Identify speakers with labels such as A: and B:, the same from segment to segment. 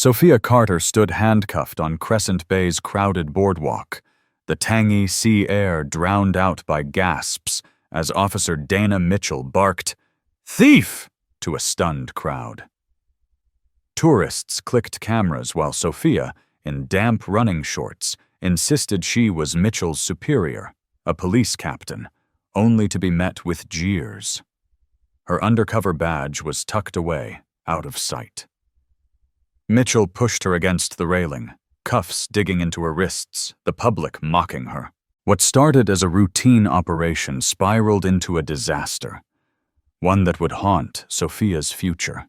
A: Sofia Carter stood handcuffed on Crescent Bay's crowded boardwalk, the tangy sea air drowned out by gasps as Officer Dana Mitchell barked, "Thief!" to a stunned crowd. Tourists clicked cameras while Sofia, in damp running shorts, insisted she was Mitchell's superior, a police captain, only to be met with jeers. Her undercover badge was tucked away, out of sight. Mitchell pushed her against the railing, cuffs digging into her wrists, the public mocking her. What started as a routine operation spiraled into a disaster, one that would haunt Sofia's future.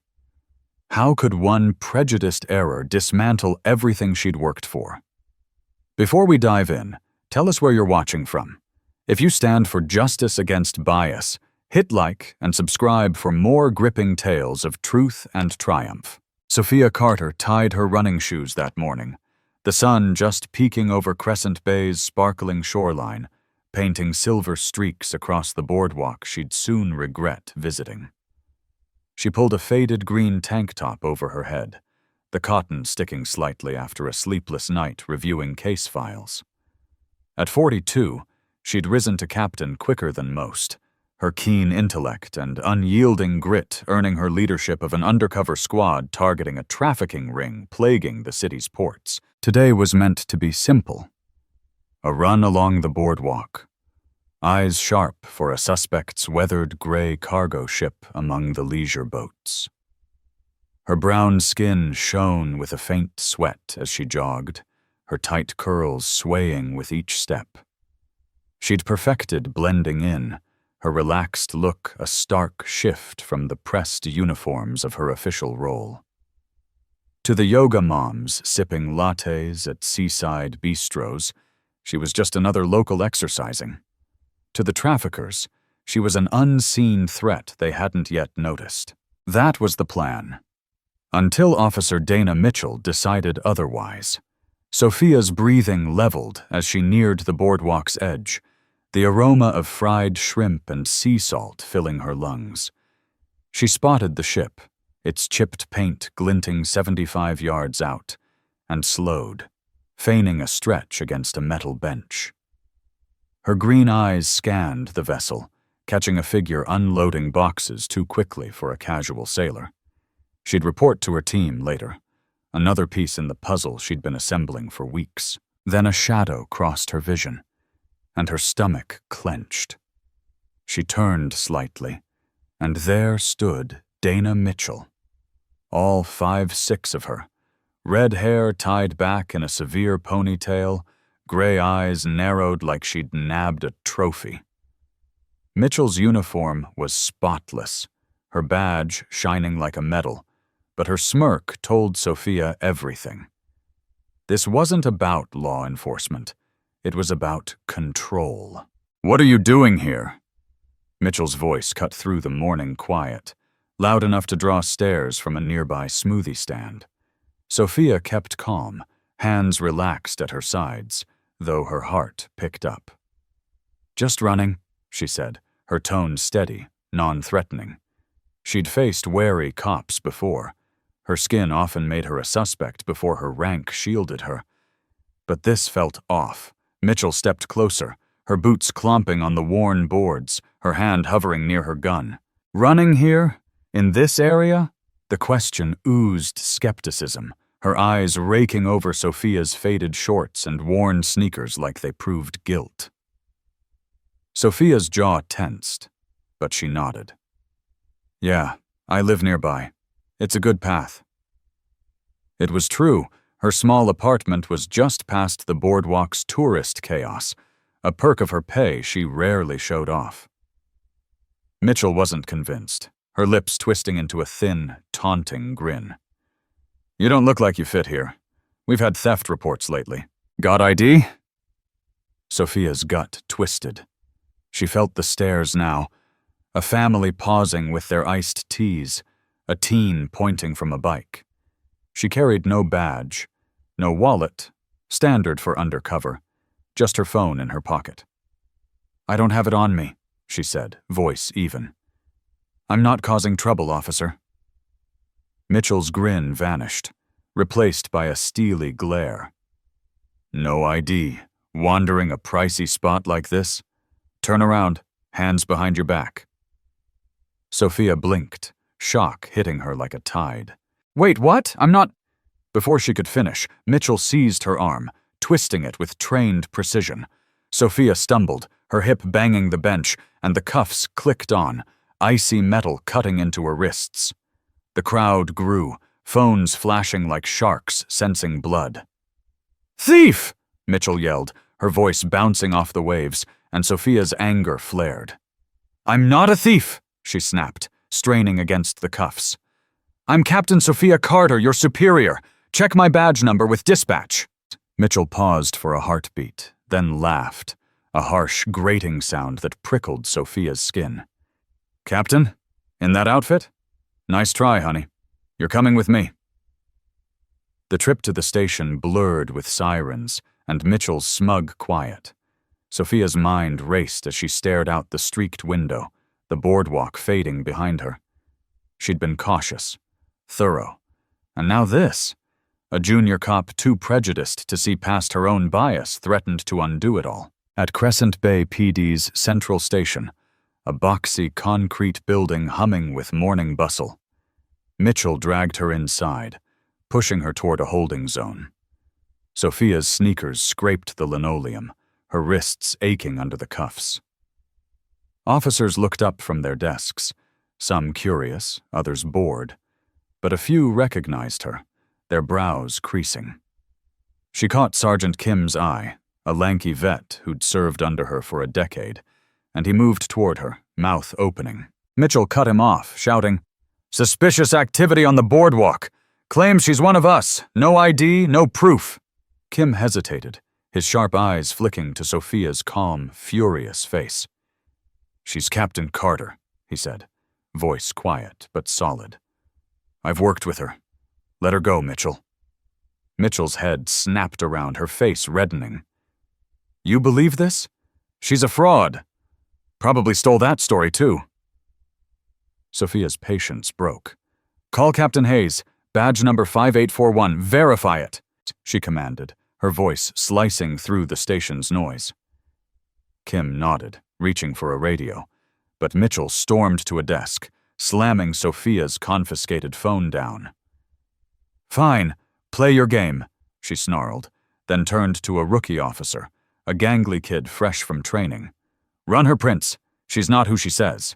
A: How could one prejudiced error dismantle everything she'd worked for? Before we dive in, tell us where you're watching from. If you stand for justice against bias, hit like and subscribe for more gripping tales of truth and triumph. Sofia Carter tied her running shoes that morning, the sun just peeking over Crescent Bay's sparkling shoreline, painting silver streaks across the boardwalk she'd soon regret visiting. She pulled a faded green tank top over her head, the cotton sticking slightly after a sleepless night reviewing case files. At 42, she'd risen to captain quicker than most, her keen intellect and unyielding grit earning her leadership of an undercover squad targeting a trafficking ring plaguing the city's ports. Today was meant to be simple. A run along the boardwalk, eyes sharp for a suspect's weathered gray cargo ship among the leisure boats. Her brown skin shone with a faint sweat as she jogged, her tight curls swaying with each step. She'd perfected blending in, her relaxed look a stark shift from the pressed uniforms of her official role. To the yoga moms sipping lattes at seaside bistros, she was just another local exercising. To the traffickers, she was an unseen threat they hadn't yet noticed. That was the plan. Until Officer Dana Mitchell decided otherwise. Sofia's breathing leveled as she neared the boardwalk's edge, the aroma of fried shrimp and sea salt filling her lungs. She spotted the ship, its chipped paint glinting 75 yards out, and slowed, feigning a stretch against a metal bench. Her green eyes scanned the vessel, catching a figure unloading boxes too quickly for a casual sailor. She'd report to her team later, another piece in the puzzle she'd been assembling for weeks. Then a shadow crossed her vision, and her stomach clenched. She turned slightly, and there stood Dana Mitchell. All 5'6" of her, red hair tied back in a severe ponytail, gray eyes narrowed like she'd nabbed a trophy. Mitchell's uniform was spotless, her badge shining like a medal, but her smirk told Sofia everything. This wasn't about law enforcement. It was about control. "What are you doing here?" Mitchell's voice cut through the morning quiet, loud enough to draw stares from a nearby smoothie stand. Sofia kept calm, hands relaxed at her sides, though her heart picked up. "Just running," she said, her tone steady, non-threatening. She'd faced wary cops before. Her skin often made her a suspect before her rank shielded her. But this felt off. Mitchell stepped closer, her boots clomping on the worn boards, her hand hovering near her gun. "Running here? In this area?" The question oozed skepticism, her eyes raking over Sofia's faded shorts and worn sneakers like they proved guilt. Sofia's jaw tensed, but she nodded. "Yeah, I live nearby. It's a good path." It was true. Her small apartment was just past the boardwalk's tourist chaos, a perk of her pay she rarely showed off. Mitchell wasn't convinced, her lips twisting into a thin, taunting grin. "You don't look like you fit here. We've had theft reports lately. Got ID?" Sofia's gut twisted. She felt the stares now, a family pausing with their iced teas, a teen pointing from a bike. She carried no badge, no wallet, standard for undercover, just her phone in her pocket. "I don't have it on me," she said, voice even. "I'm not causing trouble, officer." Mitchell's grin vanished, replaced by a steely glare. No ID. Wandering a pricey spot like this? Turn around, hands behind your back. Sofia blinked, shock hitting her like a tide. Wait, what? I'm not… Before she could finish, Mitchell seized her arm, twisting it with trained precision. Sofia stumbled, her hip banging the bench, and the cuffs clicked on, icy metal cutting into her wrists. The crowd grew, phones flashing like sharks sensing blood. "Thief!" Mitchell yelled, her voice bouncing off the waves, and Sofia's anger flared. "I'm not a thief," she snapped, straining against the cuffs. "I'm Captain Sofia Carter, your superior. Check my badge number with dispatch." Mitchell paused for a heartbeat, then laughed, a harsh, grating sound that prickled Sofia's skin. "Captain? In that outfit? Nice try, honey. You're coming with me." The trip to the station blurred with sirens and Mitchell's smug quiet. Sofia's mind raced as she stared out the streaked window, the boardwalk fading behind her. She'd been cautious, thorough, and now this. A junior cop too prejudiced to see past her own bias threatened to undo it all. At Crescent Bay PD's Central Station, a boxy concrete building humming with morning bustle. Mitchell dragged her inside, pushing her toward a holding zone. Sofia's sneakers scraped the linoleum, her wrists aching under the cuffs. Officers looked up from their desks, some curious, others bored, but a few recognized her, their brows creasing. She caught Sergeant Kim's eye, a lanky vet who'd served under her for a decade, and he moved toward her, mouth opening. Mitchell cut him off, shouting, "Suspicious activity on the boardwalk. Claims she's one of us. No ID, no proof." Kim hesitated, his sharp eyes flicking to Sofia's calm, furious face. "She's Captain Carter," he said, voice quiet but solid. "I've worked with her. Let her go, Mitchell." Mitchell's head snapped around, her face reddening. "You believe this? She's a fraud. Probably stole that story, too." Sofia's patience broke. "Call Captain Hayes, badge number 5841, verify it," she commanded, her voice slicing through the station's noise. Kim nodded, reaching for a radio, but Mitchell stormed to a desk, slamming Sofia's confiscated phone down. "Fine, play your game," she snarled, then turned to a rookie officer, a gangly kid fresh from training. "Run her prints. She's not who she says."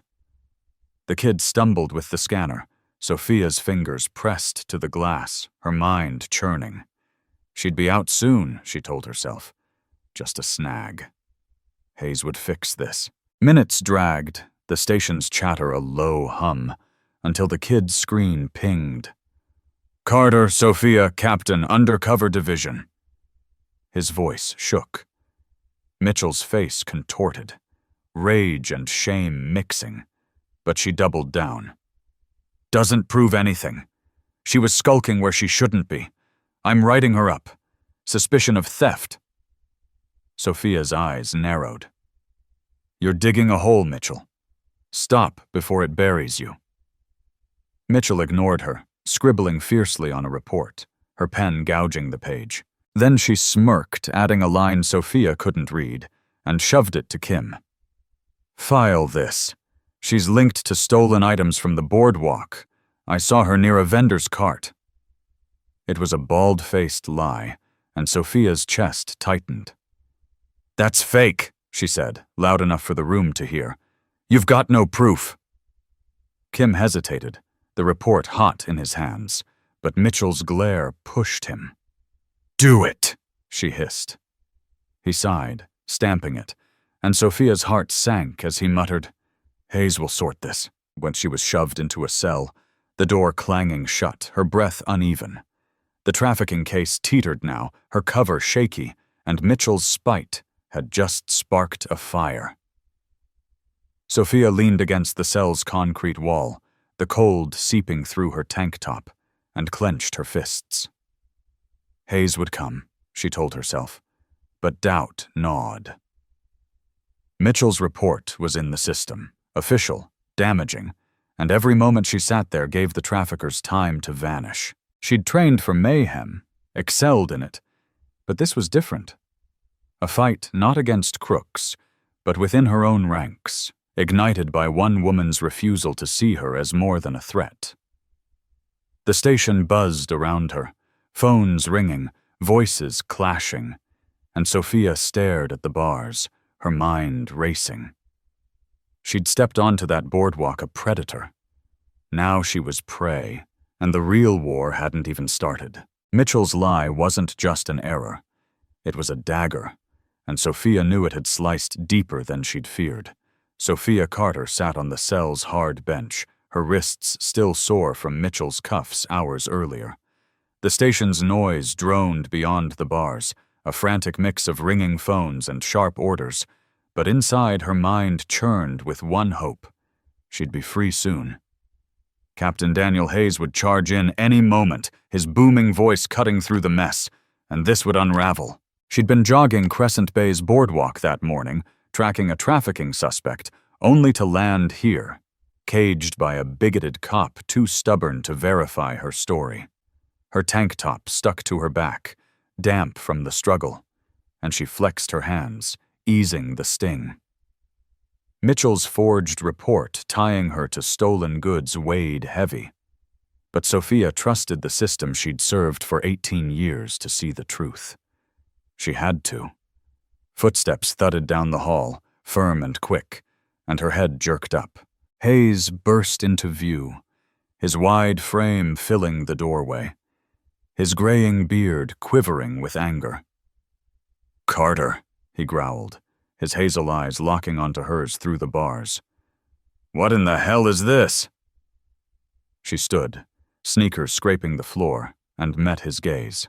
A: The kid stumbled with the scanner, Sofia's fingers pressed to the glass, her mind churning. She'd be out soon, she told herself. Just a snag. Hayes would fix this. Minutes dragged, the station's chatter a low hum, until the kid's screen pinged. "Carter, Sofia, Captain, Undercover Division." His voice shook. Mitchell's face contorted, rage and shame mixing, but she doubled down. "Doesn't prove anything. She was skulking where she shouldn't be. I'm writing her up. Suspicion of theft." Sofia's eyes narrowed. "You're digging a hole, Mitchell. Stop before it buries you." Mitchell ignored her, scribbling fiercely on a report, her pen gouging the page. Then she smirked, adding a line Sofia couldn't read, and shoved it to Kim. "File this. She's linked to stolen items from the boardwalk. I saw her near a vendor's cart." It was a bald-faced lie, and Sofia's chest tightened. "That's fake," she said, loud enough for the room to hear. "You've got no proof." Kim hesitated, the report hot in his hands, but Mitchell's glare pushed him. "Do it," she hissed. He sighed, stamping it, and Sofia's heart sank as he muttered, "Hayes will sort this," when she was shoved into a cell, the door clanging shut, her breath uneven. The trafficking case teetered now, her cover shaky, and Mitchell's spite had just sparked a fire. Sofia leaned against the cell's concrete wall, the cold seeping through her tank top, and clenched her fists. Hayes would come, she told herself, but doubt gnawed. Mitchell's report was in the system, official, damaging, and every moment she sat there gave the traffickers time to vanish. She'd trained for mayhem, excelled in it, but this was different. A fight not against crooks, but within her own ranks, ignited by one woman's refusal to see her as more than a threat. The station buzzed around her, phones ringing, voices clashing, and Sofia stared at the bars, her mind racing. She'd stepped onto that boardwalk a predator. Now she was prey, and the real war hadn't even started. Mitchell's lie wasn't just an error. It was a dagger, and Sofia knew it had sliced deeper than she'd feared. Sofia Carter sat on the cell's hard bench, her wrists still sore from Mitchell's cuffs hours earlier. The station's noise droned beyond the bars, a frantic mix of ringing phones and sharp orders, but inside her mind churned with one hope. She'd be free soon. Captain Daniel Hayes would charge in any moment, his booming voice cutting through the mess, and this would unravel. She'd been jogging Crescent Bay's boardwalk that morning, tracking a trafficking suspect, only to land here, caged by a bigoted cop too stubborn to verify her story. Her tank top stuck to her back, damp from the struggle, and she flexed her hands, easing the sting. Mitchell's forged report tying her to stolen goods weighed heavy, but Sofia trusted the system she'd served for 18 years to see the truth. She had to. Footsteps thudded down the hall, firm and quick, and her head jerked up. Hayes burst into view, his wide frame filling the doorway, his graying beard quivering with anger. "Carter," he growled, his hazel eyes locking onto hers through the bars. "What in the hell is this?" She stood, sneakers scraping the floor, and met his gaze.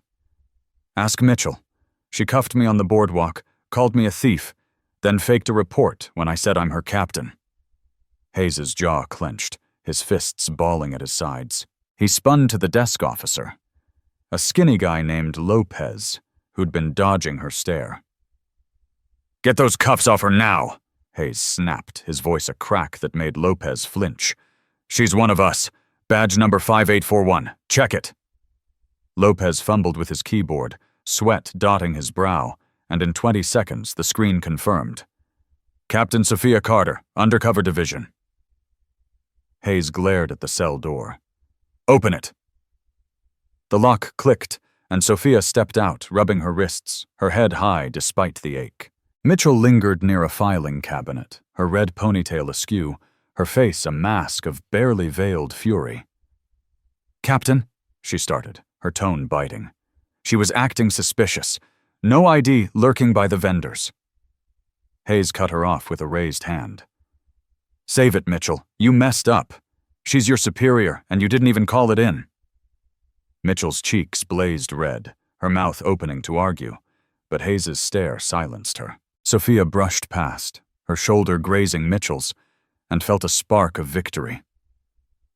A: "Ask Mitchell. She cuffed me on the boardwalk, called me a thief, then faked a report when I said I'm her captain." Hayes's jaw clenched, his fists balling at his sides. He spun to the desk officer, a skinny guy named Lopez, who'd been dodging her stare. "Get those cuffs off her now," Hayes snapped, his voice a crack that made Lopez flinch. "She's one of us. Badge number 5841. Check it." Lopez fumbled with his keyboard, sweat dotting his brow, and in 20 seconds the screen confirmed. "Captain Sofia Carter, Undercover Division." Hayes glared at the cell door. "Open it." The lock clicked, and Sofia stepped out, rubbing her wrists, her head high despite the ache. Mitchell lingered near a filing cabinet, her red ponytail askew, her face a mask of barely veiled fury. "Captain," she started, her tone biting. She was acting suspicious. No ID lurking by the vendors. Hayes cut her off with a raised hand. "Save it, Mitchell. You messed up. She's your superior, and you didn't even call it in." Mitchell's cheeks blazed red, her mouth opening to argue, but Hayes's stare silenced her. Sofia brushed past, her shoulder grazing Mitchell's, and felt a spark of victory.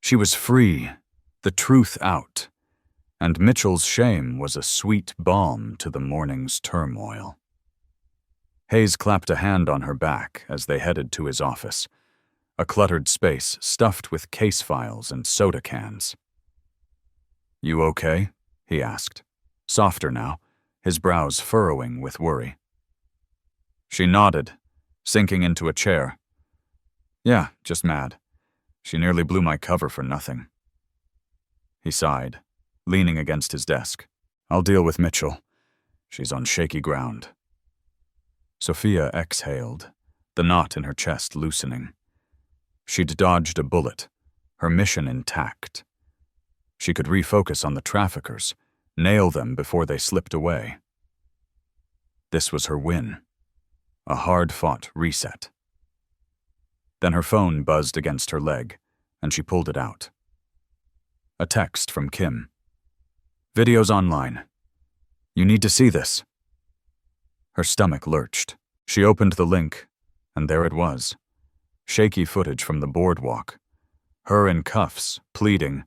A: She was free, the truth out, and Mitchell's shame was a sweet balm to the morning's turmoil. Hayes clapped a hand on her back as they headed to his office, a cluttered space stuffed with case files and soda cans. "You okay?" he asked, softer now, his brows furrowing with worry. She nodded, sinking into a chair. "Yeah, just mad. She nearly blew my cover for nothing." He sighed, leaning against his desk. "I'll deal with Mitchell. She's on shaky ground." Sofia exhaled, the knot in her chest loosening. She'd dodged a bullet, her mission intact. She could refocus on the traffickers, nail them before they slipped away. This was her win, a hard-fought reset. Then her phone buzzed against her leg, and she pulled it out. A text from Kim. "Video's online. You need to see this." Her stomach lurched. She opened the link, and there it was. Shaky footage from the boardwalk. Her in cuffs, pleading,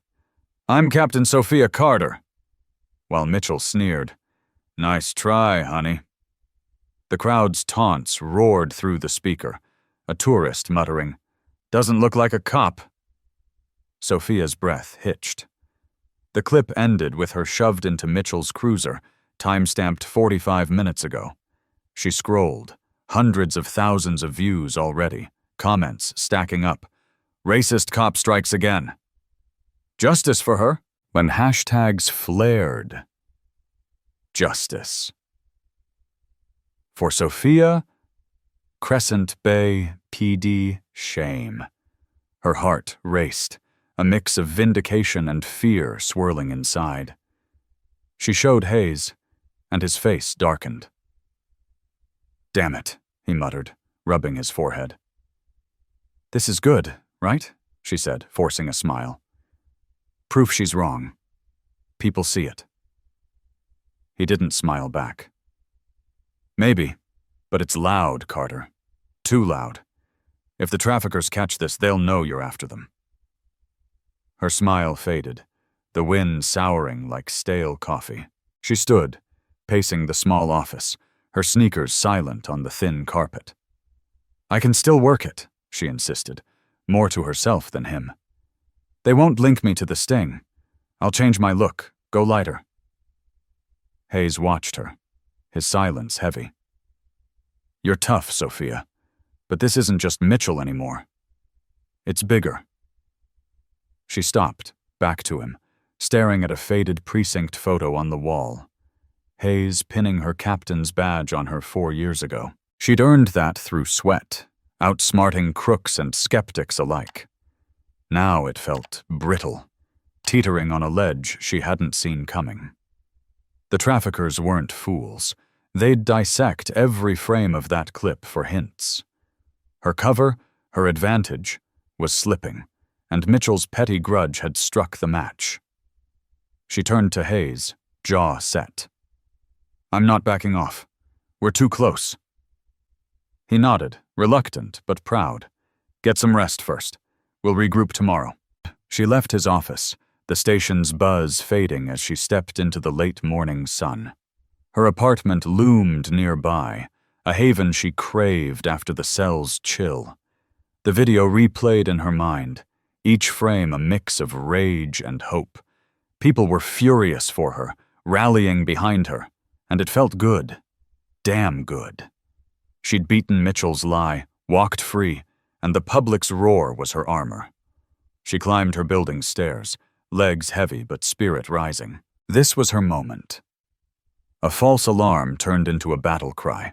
A: "I'm Captain Sofia Carter," while Mitchell sneered, "Nice try, honey." The crowd's taunts roared through the speaker, a tourist muttering, "Doesn't look like a cop." Sofia's breath hitched. The clip ended with her shoved into Mitchell's cruiser, time-stamped 45 minutes ago. She scrolled. Hundreds of thousands of views already. Comments stacking up. Racist cop strikes again. Justice for her. When hashtags flared. Justice. For Sofia, Crescent Bay PD shame. Her heart raced, a mix of vindication and fear swirling inside. She showed Hayes, and his face darkened. Damn it, he muttered, rubbing his forehead. This is good, right? She said, forcing a smile. Proof she's wrong. People see it. He didn't smile back. Maybe, but it's loud, Carter. Too loud. If the traffickers catch this, they'll know you're after them. Her smile faded, the wind souring like stale coffee. She stood, pacing the small office, her sneakers silent on the thin carpet. I can still work it, she insisted, more to herself than him. They won't link me to the sting. I'll change my look, go lighter. Hayes watched her, his silence heavy. You're tough, Sofia, but this isn't just Mitchell anymore. It's bigger. She stopped, back to him, staring at a faded precinct photo on the wall. Hayes pinning her captain's badge on her 4 years ago. She'd earned that through sweat, outsmarting crooks and skeptics alike. Now it felt brittle, teetering on a ledge she hadn't seen coming. The traffickers weren't fools. They'd dissect every frame of that clip for hints. Her cover, her advantage, was slipping, and Mitchell's petty grudge had struck the match. She turned to Hayes, jaw set. I'm not backing off. We're too close. He nodded, reluctant but proud. Get some rest first. We'll regroup tomorrow. She left his office, the station's buzz fading as she stepped into the late morning sun. Her apartment loomed nearby, a haven she craved after the cell's chill. The video replayed in her mind, each frame a mix of rage and hope. People were furious for her, rallying behind her, and it felt good. Damn good. She'd beaten Mitchell's lie, walked free, and the public's roar was her armor. She climbed her building stairs, legs heavy but spirit rising. This was her moment. A false alarm turned into a battle cry.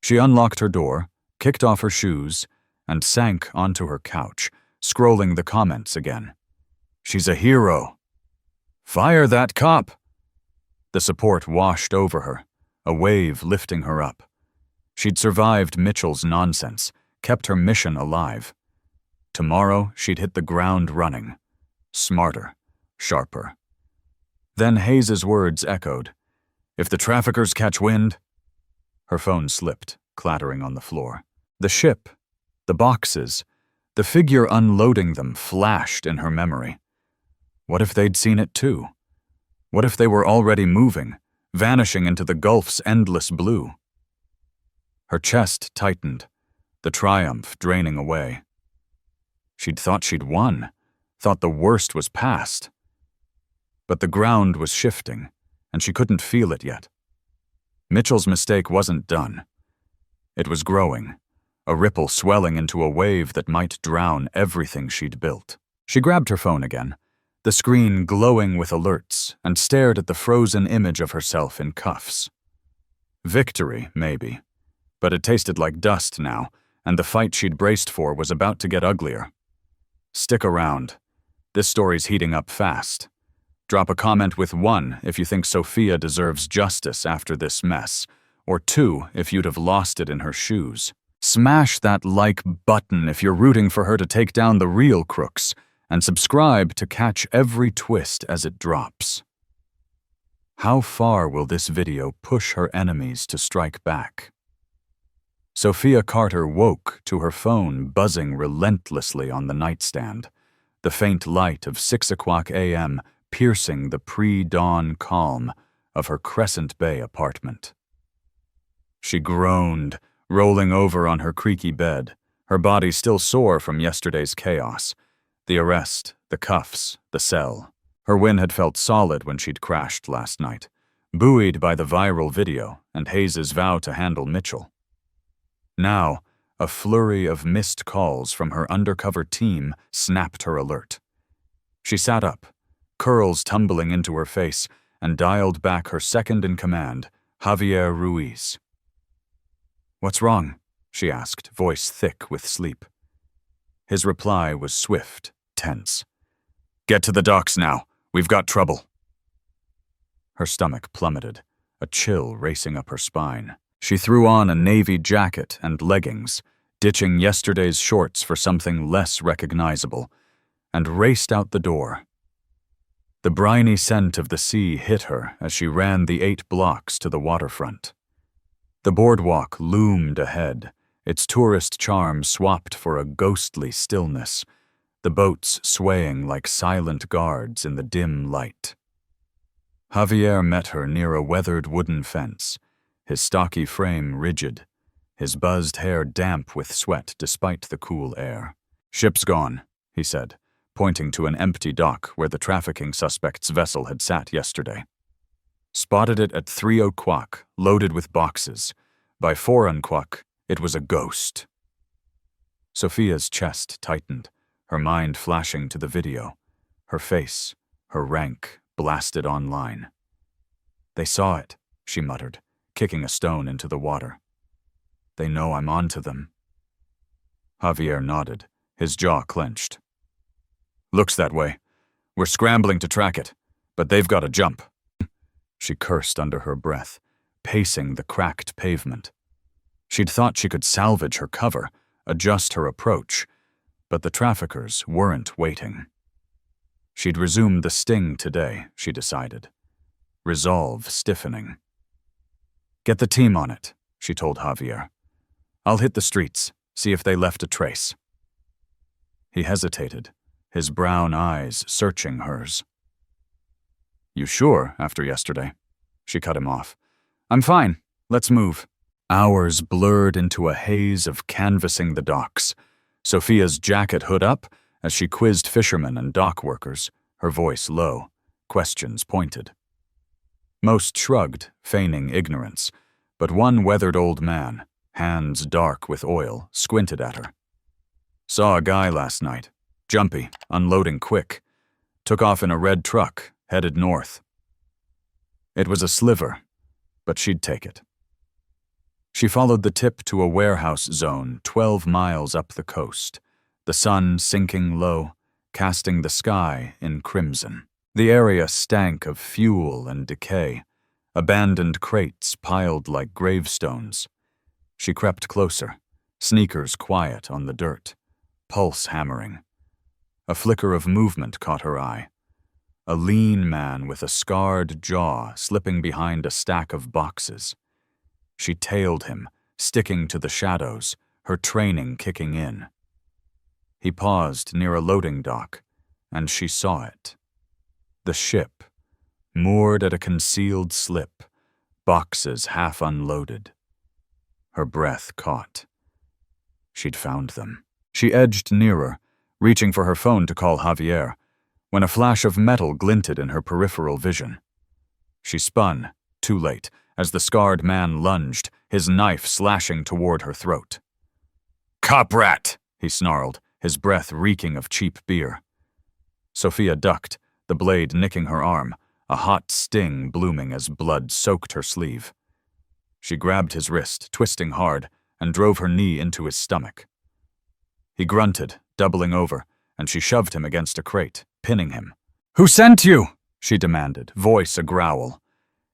A: She unlocked her door, kicked off her shoes, and sank onto her couch, scrolling the comments again. She's a hero. Fire that cop! The support washed over her, a wave lifting her up. She'd survived Mitchell's nonsense, kept her mission alive. Tomorrow she'd hit the ground running. Smarter, sharper. Then Hayes's words echoed. If the traffickers catch wind... Her phone slipped, clattering on the floor. The ship, the boxes, the figure unloading them flashed in her memory. What if they'd seen it too? What if they were already moving, vanishing into the Gulf's endless blue? Her chest tightened, the triumph draining away. She'd thought she'd won, thought the worst was past. But the ground was shifting, and she couldn't feel it yet. Mitchell's mistake wasn't done. It was growing, a ripple swelling into a wave that might drown everything she'd built. She grabbed her phone again, the screen glowing with alerts, and stared at the frozen image of herself in cuffs. Victory, maybe, but it tasted like dust now, and the fight she'd braced for was about to get uglier. Stick around. This story's heating up fast. Drop a comment with 1 if you think Sofia deserves justice after this mess, or 2 if you'd have lost it in her shoes. Smash that like button if you're rooting for her to take down the real crooks, and subscribe to catch every twist as it drops. How far will this video push her enemies to strike back? Sofia Carter woke to her phone buzzing relentlessly on the nightstand, the faint light of 6 o'clock a.m. piercing the pre-dawn calm of her Crescent Bay apartment. She groaned, rolling over on her creaky bed, her body still sore from yesterday's chaos. The arrest, the cuffs, the cell. Her win had felt solid when she'd crashed last night, buoyed by the viral video and Hayes' vow to handle Mitchell. Now, a flurry of missed calls from her undercover team snapped her alert. She sat up, curls tumbling into her face, and dialed back her second-in-command, Javier Ruiz. "What's wrong?" she asked, voice thick with sleep. His reply was swift, tense. "Get to the docks now. We've got trouble." Her stomach plummeted, a chill racing up her spine. She threw on a navy jacket and leggings, ditching yesterday's shorts for something less recognizable, and raced out the door. The briny scent of the sea hit her as she ran the 8 blocks to the waterfront. The boardwalk loomed ahead, its tourist charm swapped for a ghostly stillness, the boats swaying like silent guards in the dim light. Javier met her near a weathered wooden fence, his stocky frame rigid, his buzzed hair damp with sweat despite the cool air. "Ship's gone," he said, pointing to an empty dock where the trafficking suspect's vessel had sat yesterday. "Spotted it at 3 o'clock, loaded with boxes. By 4 o'clock, it was a ghost." Sofia's chest tightened, her mind flashing to the video, her face, her rank, blasted online. "They saw it," she muttered, kicking a stone into the water. "They know I'm onto them." Javier nodded, his jaw clenched. "Looks that way. We're scrambling to track it, but they've got to jump." She cursed under her breath, pacing the cracked pavement. She'd thought she could salvage her cover, adjust her approach, but the traffickers weren't waiting. She'd resume the sting today, she decided, resolve stiffening. "Get the team on it," she told Javier. "I'll hit the streets, see if they left a trace." He hesitated, his brown eyes searching hers. "You sure, after yesterday?" She cut him off. "I'm fine. Let's move." Hours blurred into a haze of canvassing the docks, Sofia's jacket hood up as she quizzed fishermen and dock workers, her voice low, questions pointed. Most shrugged, feigning ignorance, but one weathered old man, hands dark with oil, squinted at her. "Saw a guy last night. Jumpy, unloading quick. Took off in a red truck, headed north." It was a sliver, but she'd take it. She followed the tip to a warehouse zone 12 miles up the coast, the sun sinking low, casting the sky in crimson. The area stank of fuel and decay, abandoned crates piled like gravestones. She crept closer, sneakers quiet on the dirt, pulse hammering. A flicker of movement caught her eye. A lean man with a scarred jaw slipping behind a stack of boxes. She tailed him, sticking to the shadows, her training kicking in. He paused near a loading dock, and she saw it. The ship, moored at a concealed slip, boxes half unloaded. Her breath caught. She'd found them. She edged nearer, reaching for her phone to call Javier, when a flash of metal glinted in her peripheral vision. She spun, too late, as the scarred man lunged, his knife slashing toward her throat. "Cop rat!" he snarled, his breath reeking of cheap beer. Sofia ducked, the blade nicking her arm, a hot sting blooming as blood soaked her sleeve. She grabbed his wrist, twisting hard, and drove her knee into his stomach. He grunted, doubling over, and she shoved him against a crate, pinning him. "Who sent you?" she demanded, voice a growl.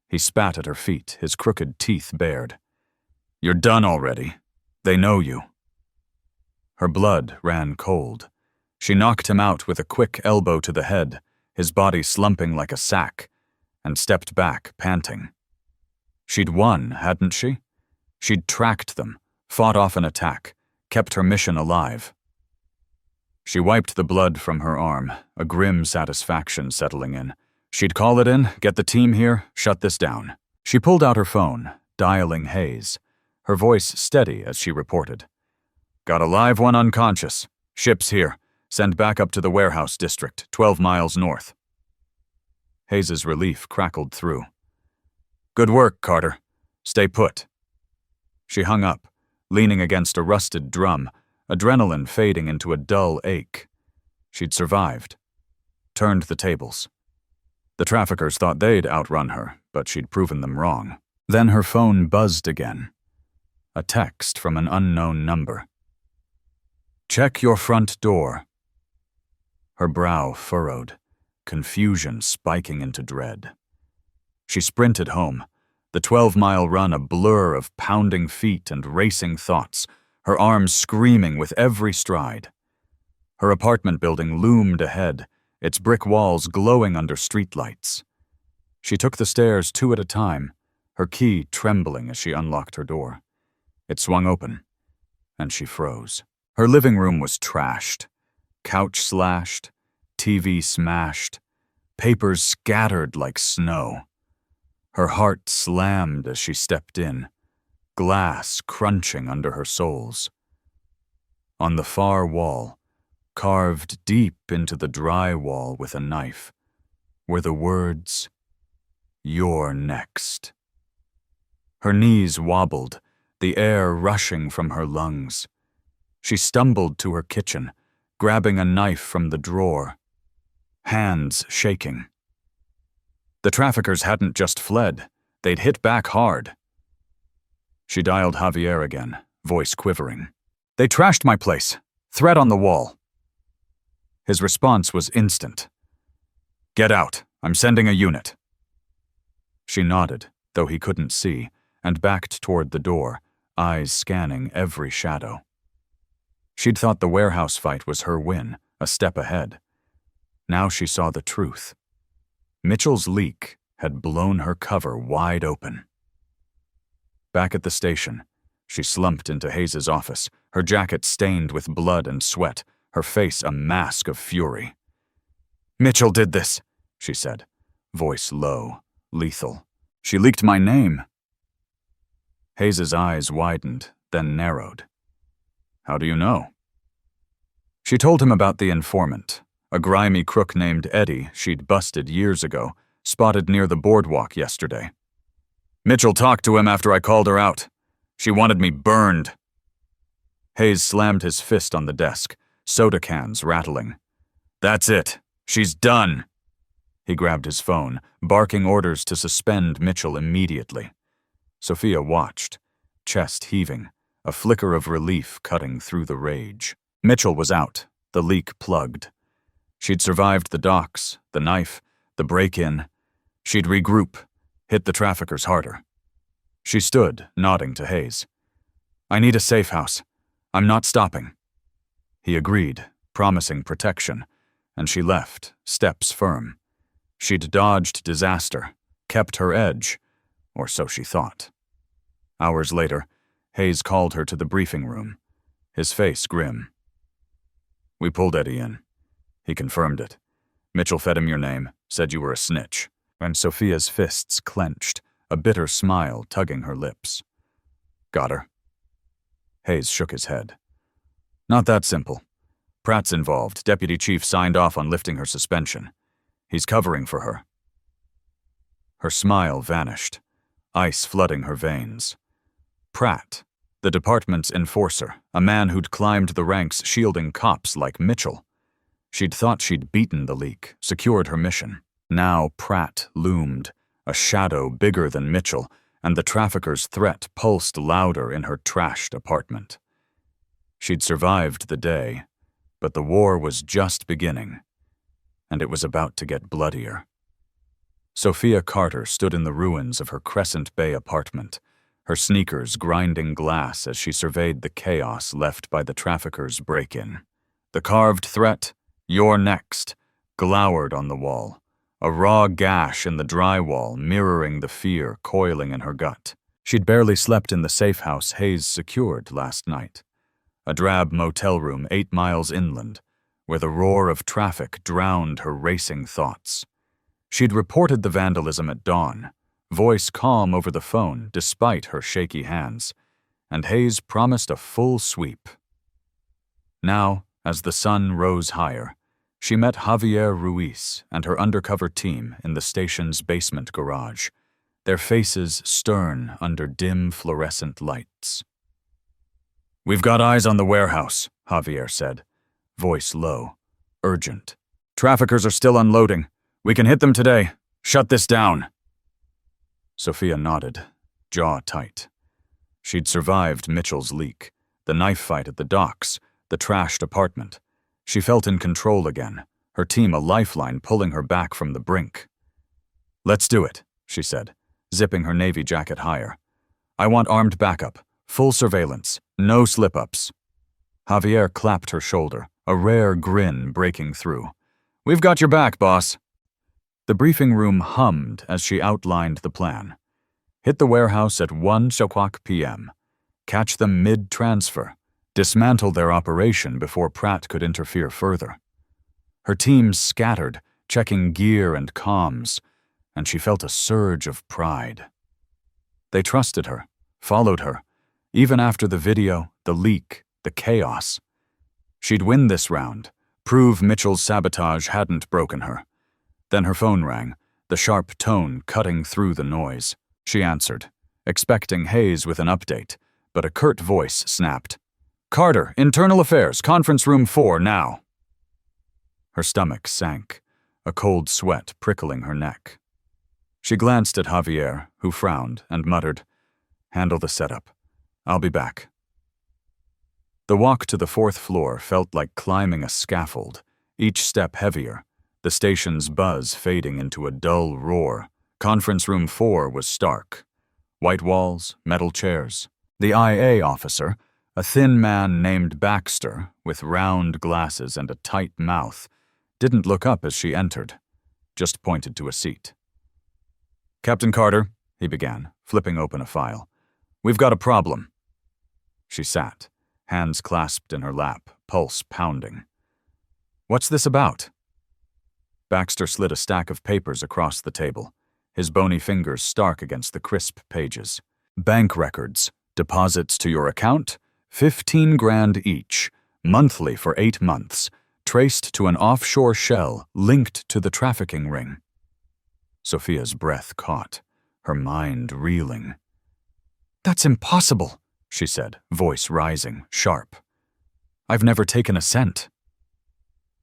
A: He spat at her feet, his crooked teeth bared. "You're done already. They know you." Her blood ran cold. She knocked him out with a quick elbow to the head, his body slumping like a sack, and stepped back, panting. She'd won, hadn't she? She'd tracked them, fought off an attack, kept her mission alive. She wiped the blood from her arm, a grim satisfaction settling in. She'd call it in, get the team here, shut this down. She pulled out her phone, dialing Hayes, her voice steady as she reported. "Got a live one unconscious. Ship's here. Send back up to the warehouse district, 12 miles north." Hayes's relief crackled through. Good work, Carter. Stay put. She hung up, leaning against a rusted drum, adrenaline fading into a dull ache. She'd survived. Turned the tables. The traffickers thought they'd outrun her, but she'd proven them wrong. Then her phone buzzed again. A text from an unknown number. Check your front door. Her brow furrowed, confusion spiking into dread. She sprinted home, the 12-mile run a blur of pounding feet and racing thoughts, her arms screaming with every stride. Her apartment building loomed ahead, its brick walls glowing under streetlights. She took the stairs 2 at a time, her key trembling as she unlocked her door. It swung open, and she froze. Her living room was trashed, couch slashed, TV smashed, papers scattered like snow. Her heart slammed as she stepped in, glass crunching under her soles. On the far wall, carved deep into the drywall with a knife, were the words, "You're next." Her knees wobbled, the air rushing from her lungs. She stumbled to her kitchen, grabbing a knife from the drawer, hands shaking. The traffickers hadn't just fled, they'd hit back hard. She dialed Javier again, voice quivering. They trashed my place. Threat on the wall. His response was instant. Get out. I'm sending a unit. She nodded, though he couldn't see, and backed toward the door, eyes scanning every shadow. She'd thought the warehouse fight was her win, a step ahead. Now she saw the truth. Mitchell's leak had blown her cover wide open. Back at the station, she slumped into Hayes's office, her jacket stained with blood and sweat, her face a mask of fury. Mitchell did this, she said, voice low, lethal. She leaked my name. Hayes's eyes widened, then narrowed. How do you know? She told him about the informant, a grimy crook named Eddie she'd busted years ago, spotted near the boardwalk yesterday. Mitchell talked to him after I called her out. She wanted me burned. Hayes slammed his fist on the desk, soda cans rattling. That's it. She's done. He grabbed his phone, barking orders to suspend Mitchell immediately. Sofia watched, chest heaving, a flicker of relief cutting through the rage. Mitchell was out, the leak plugged. She'd survived the docks, the knife, the break-in. She'd regroup, hit the traffickers harder. She stood, nodding to Hayes. I need a safe house. I'm not stopping. He agreed, promising protection, and she left, steps firm. She'd dodged disaster, kept her edge, or so she thought. Hours later, Hayes called her to the briefing room, his face grim. We pulled Eddie in. He confirmed it. Mitchell fed him your name, said you were a snitch, and Sofia's fists clenched, a bitter smile tugging her lips. Got her? Hayes shook his head. Not that simple. Pratt's involved. Deputy Chief signed off on lifting her suspension. He's covering for her. Her smile vanished, ice flooding her veins. Pratt, the department's enforcer, a man who'd climbed the ranks shielding cops like Mitchell. She'd thought she'd beaten the leak, secured her mission. Now Pratt loomed, a shadow bigger than Mitchell, and the trafficker's threat pulsed louder in her trashed apartment. She'd survived the day, but the war was just beginning, and it was about to get bloodier. Sofia Carter stood in the ruins of her Crescent Bay apartment, her sneakers grinding glass as she surveyed the chaos left by the traffickers' break-in. The carved threat, "You're next," glowered on the wall, a raw gash in the drywall mirroring the fear coiling in her gut. She'd barely slept in the safe house Hayes secured last night, a drab motel room 8 miles inland, where the roar of traffic drowned her racing thoughts. She'd reported the vandalism at dawn, voice calm over the phone despite her shaky hands, and Hayes promised a full sweep. Now, as the sun rose higher, She met Javier Ruiz and her undercover team in the station's basement garage, their faces stern under dim fluorescent lights. "We've got eyes on the warehouse," Javier said, voice low, urgent. "Traffickers are still unloading. We can hit them today. Shut this down." Sofia nodded, jaw tight. She'd survived Mitchell's leak, the knife fight at the docks, the trashed apartment. She felt in control again, her team a lifeline pulling her back from the brink. "Let's do it," she said, zipping her navy jacket higher. "I want armed backup, full surveillance, no slip-ups." Javier clapped her shoulder, a rare grin breaking through. "We've got your back, boss." The briefing room hummed as she outlined the plan. Hit the warehouse at 1:00 p.m. Catch them mid-transfer. Dismantle their operation before Pratt could interfere further. Her team scattered, checking gear and comms, and she felt a surge of pride. They trusted her, followed her, even after the video, the leak, the chaos. She'd win this round, prove Mitchell's sabotage hadn't broken her. Then her phone rang, the sharp tone cutting through the noise. She answered, expecting Hayes with an update, but a curt voice snapped. "Carter, Internal Affairs, Conference Room 4, now." Her stomach sank, a cold sweat prickling her neck. She glanced at Javier, who frowned and muttered, "Handle the setup. I'll be back." The walk to the 4th floor felt like climbing a scaffold, each step heavier, the station's buzz fading into a dull roar. Conference Room 4 was stark. White walls, metal chairs. The IA officer, a thin man named Baxter, with round glasses and a tight mouth, didn't look up as she entered, just pointed to a seat. "Captain Carter," he began, flipping open a file. "We've got a problem." She sat, hands clasped in her lap, pulse pounding. "What's this about?" Baxter slid a stack of papers across the table, his bony fingers stark against the crisp pages. "Bank records, deposits to your account, 15 grand each, monthly for 8 months, traced to an offshore shell linked to the trafficking ring." Sofia's breath caught, her mind reeling. "That's impossible," she said, voice rising, sharp. "I've never taken a cent."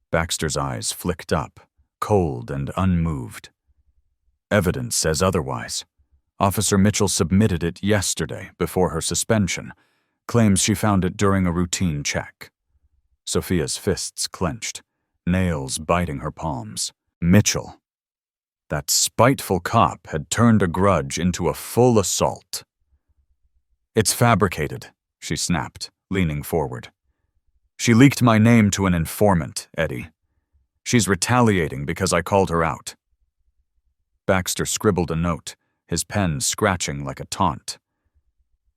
A: Baxter's eyes flicked up, cold and unmoved. "Evidence says otherwise. Officer Mitchell submitted it yesterday before her suspension, claims she found it during a routine check." Sofia's fists clenched, nails biting her palms. Mitchell. That spiteful cop had turned a grudge into a full assault. "It's fabricated," she snapped, leaning forward. "She leaked my name to an informant, Eddie. She's retaliating because I called her out." Baxter scribbled a note, his pen scratching like a taunt.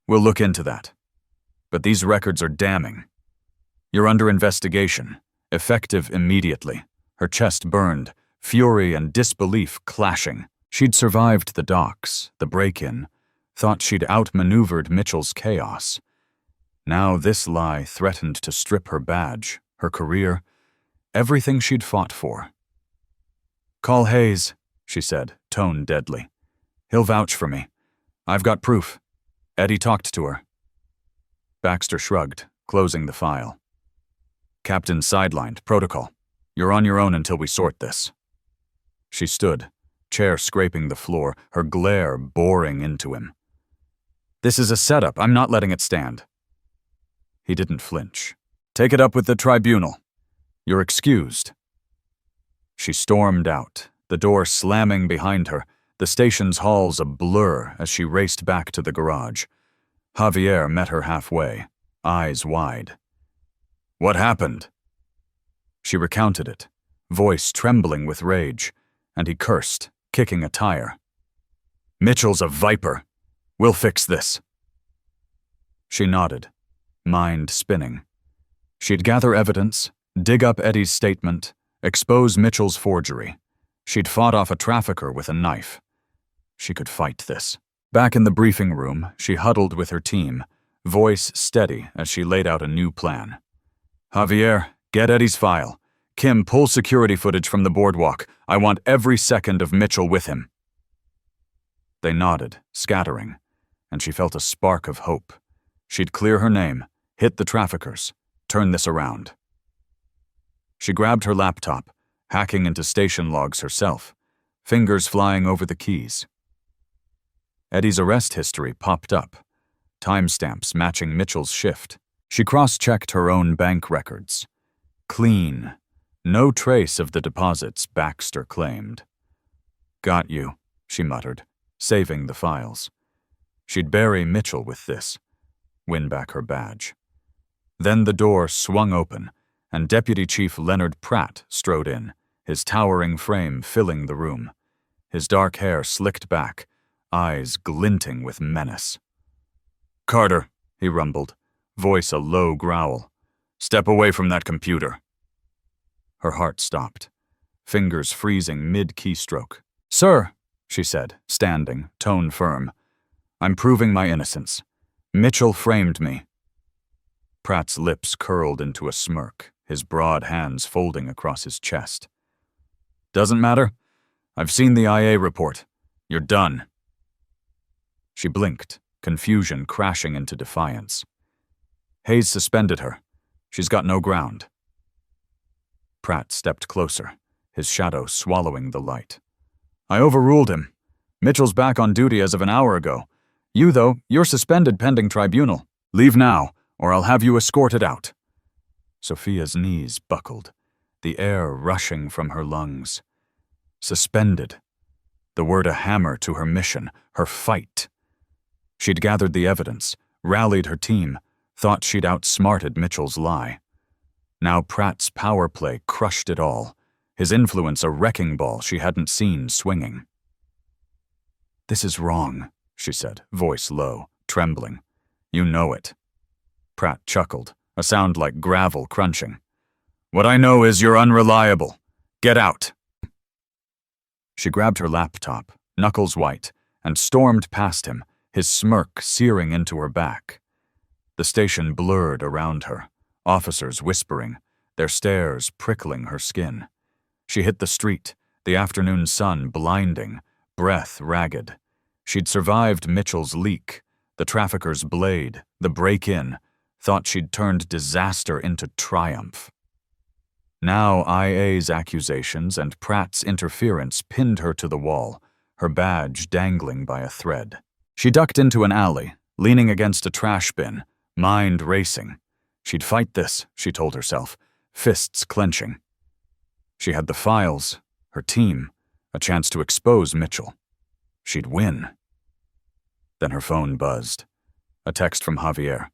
A: "We'll look into that. But these records are damning. You're under investigation, effective immediately." Her chest burned, fury and disbelief clashing. She'd survived the docks, the break-in, thought she'd outmaneuvered Mitchell's chaos. Now this lie threatened to strip her badge, her career, everything she'd fought for. "Call Hayes," she said, tone deadly. "He'll vouch for me. I've got proof. Eddie talked to her." Baxter shrugged, closing the file. "Captain sidelined, protocol. You're on your own until we sort this." She stood, chair scraping the floor, her glare boring into him. "This is a setup. I'm not letting it stand." He didn't flinch. "Take it up with the tribunal. You're excused." She stormed out, the door slamming behind her, the station's halls a blur as she raced back to the garage. Javier met her halfway, eyes wide. "What happened?" She recounted it, voice trembling with rage, and he cursed, kicking a tire. "Mitchell's a viper. We'll fix this." She nodded, mind spinning. She'd gather evidence, dig up Eddie's statement, expose Mitchell's forgery. She'd fought off a trafficker with a knife. She could fight this. Back in the briefing room, she huddled with her team, voice steady as she laid out a new plan. "Javier, get Eddie's file. Kim, pull security footage from the boardwalk. I want every second of Mitchell with him. They nodded, scattering, and she felt a spark of hope. She'd clear her name, hit the traffickers, turn this around. She grabbed her laptop, hacking into station logs herself, fingers flying over the keys. Eddie's arrest history popped up, timestamps matching Mitchell's shift. She cross-checked her own bank records. Clean. No trace of the deposits Baxter claimed. Got you, she muttered, saving the files. She'd bury Mitchell with this, win back her badge. Then the door swung open, and Deputy Chief Leonard Pratt strode in, his towering frame filling the room, his dark hair slicked back, eyes glinting with menace. "Carter," he rumbled, voice a low growl. "Step away from that computer." Her heart stopped, fingers freezing mid-keystroke. "Sir," she said, standing, tone firm, "I'm proving my innocence. Mitchell framed me." Pratt's lips curled into a smirk, his broad hands folding across his chest. "Doesn't matter. I've seen the IA report. You're done." She blinked, confusion crashing into defiance. Hayes suspended her. She's got no ground. Pratt stepped closer, his shadow swallowing the light. "I overruled him. Mitchell's back on duty as of an hour ago. You, though, you're suspended pending tribunal. Leave now, or I'll have you escorted out." Sofia's knees buckled, the air rushing from her lungs. Suspended. The word a hammer to her mission, her fight. She'd gathered the evidence, rallied her team, thought she'd outsmarted Mitchell's lie. Now Pratt's power play crushed it all, his influence a wrecking ball she hadn't seen swinging. "This is wrong," she said, voice low, trembling. "You know it." Pratt chuckled, a sound like gravel crunching. "What I know is you're unreliable. Get out." She grabbed her laptop, knuckles white, and stormed past him, his smirk searing into her back. The station blurred around her, officers whispering, their stares prickling her skin. She hit the street, the afternoon sun blinding, breath ragged. She'd survived Mitchell's leak, the trafficker's blade, the break-in, thought she'd turned disaster into triumph. Now IA's accusations and Pratt's interference pinned her to the wall, her badge dangling by a thread. She ducked into an alley, leaning against a trash bin, mind racing. She'd fight this, she told herself, fists clenching. She had the files, her team, a chance to expose Mitchell. She'd win. Then her phone buzzed. A text from Javier.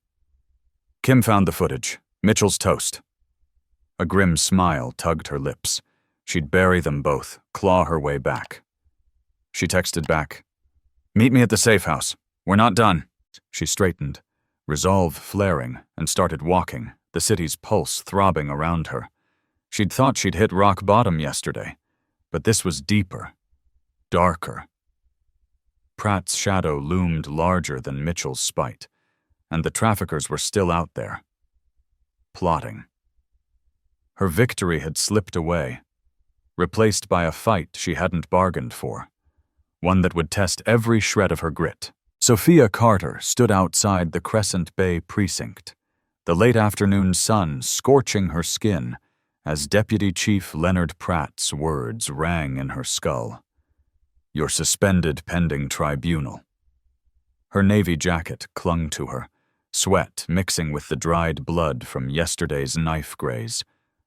A: "Kim found the footage. Mitchell's toast." A grim smile tugged her lips. She'd bury them both, claw her way back. She texted back, "Meet me at the safe house. We're not done." She straightened, resolve flaring, and started walking, the city's pulse throbbing around her. She'd thought she'd hit rock bottom yesterday, but this was deeper, darker. Pratt's shadow loomed larger than Mitchell's spite, and the traffickers were still out there, plotting. Her victory had slipped away, replaced by a fight she hadn't bargained for, one that would test every shred of her grit. Sofia Carter stood outside the Crescent Bay precinct, the late afternoon sun scorching her skin as Deputy Chief Leonard Pratt's words rang in her skull. "You're suspended pending tribunal." Her navy jacket clung to her, sweat mixing with the dried blood from yesterday's knife graze,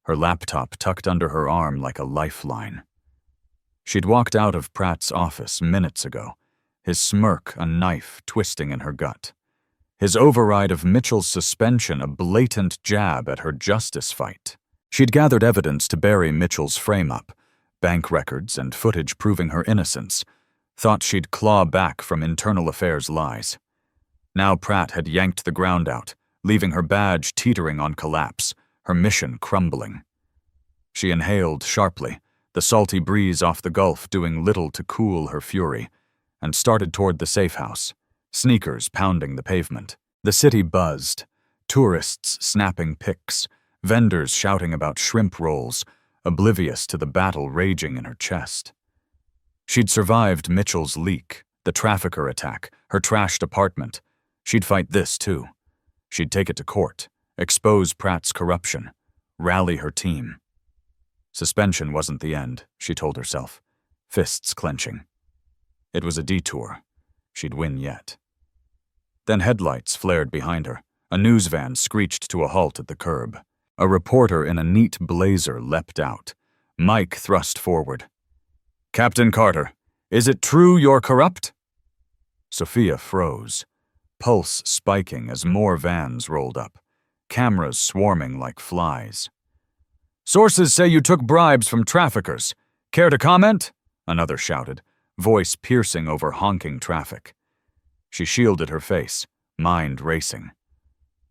A: her laptop tucked under her arm like a lifeline. She'd walked out of Pratt's office minutes ago, his smirk a knife twisting in her gut, his override of Mitchell's suspension a blatant jab at her justice fight. She'd gathered evidence to bury Mitchell's frame-up, bank records and footage proving her innocence, thought she'd claw back from internal affairs lies. Now Pratt had yanked the ground out, leaving her badge teetering on collapse, her mission crumbling. She inhaled sharply, the salty breeze off the Gulf doing little to cool her fury, and started toward the safe house, sneakers pounding the pavement. The city buzzed, tourists snapping pics, vendors shouting about shrimp rolls, oblivious to the battle raging in her chest. She'd survived Mitchell's leak, the trafficker attack, her trashed apartment. She'd fight this, too. She'd take it to court, expose Pratt's corruption, rally her team. Suspension wasn't the end, she told herself, fists clenching. It was a detour. She'd win yet. Then headlights flared behind her. A news van screeched to a halt at the curb. A reporter in a neat blazer leapt out. Mike thrust forward. "Captain Carter, is it true you're corrupt?" Sofia froze, pulse spiking as more vans rolled up, cameras swarming like flies. "Sources say you took bribes from traffickers. Care to comment?" Another shouted, voice piercing over honking traffic. She shielded her face, mind racing.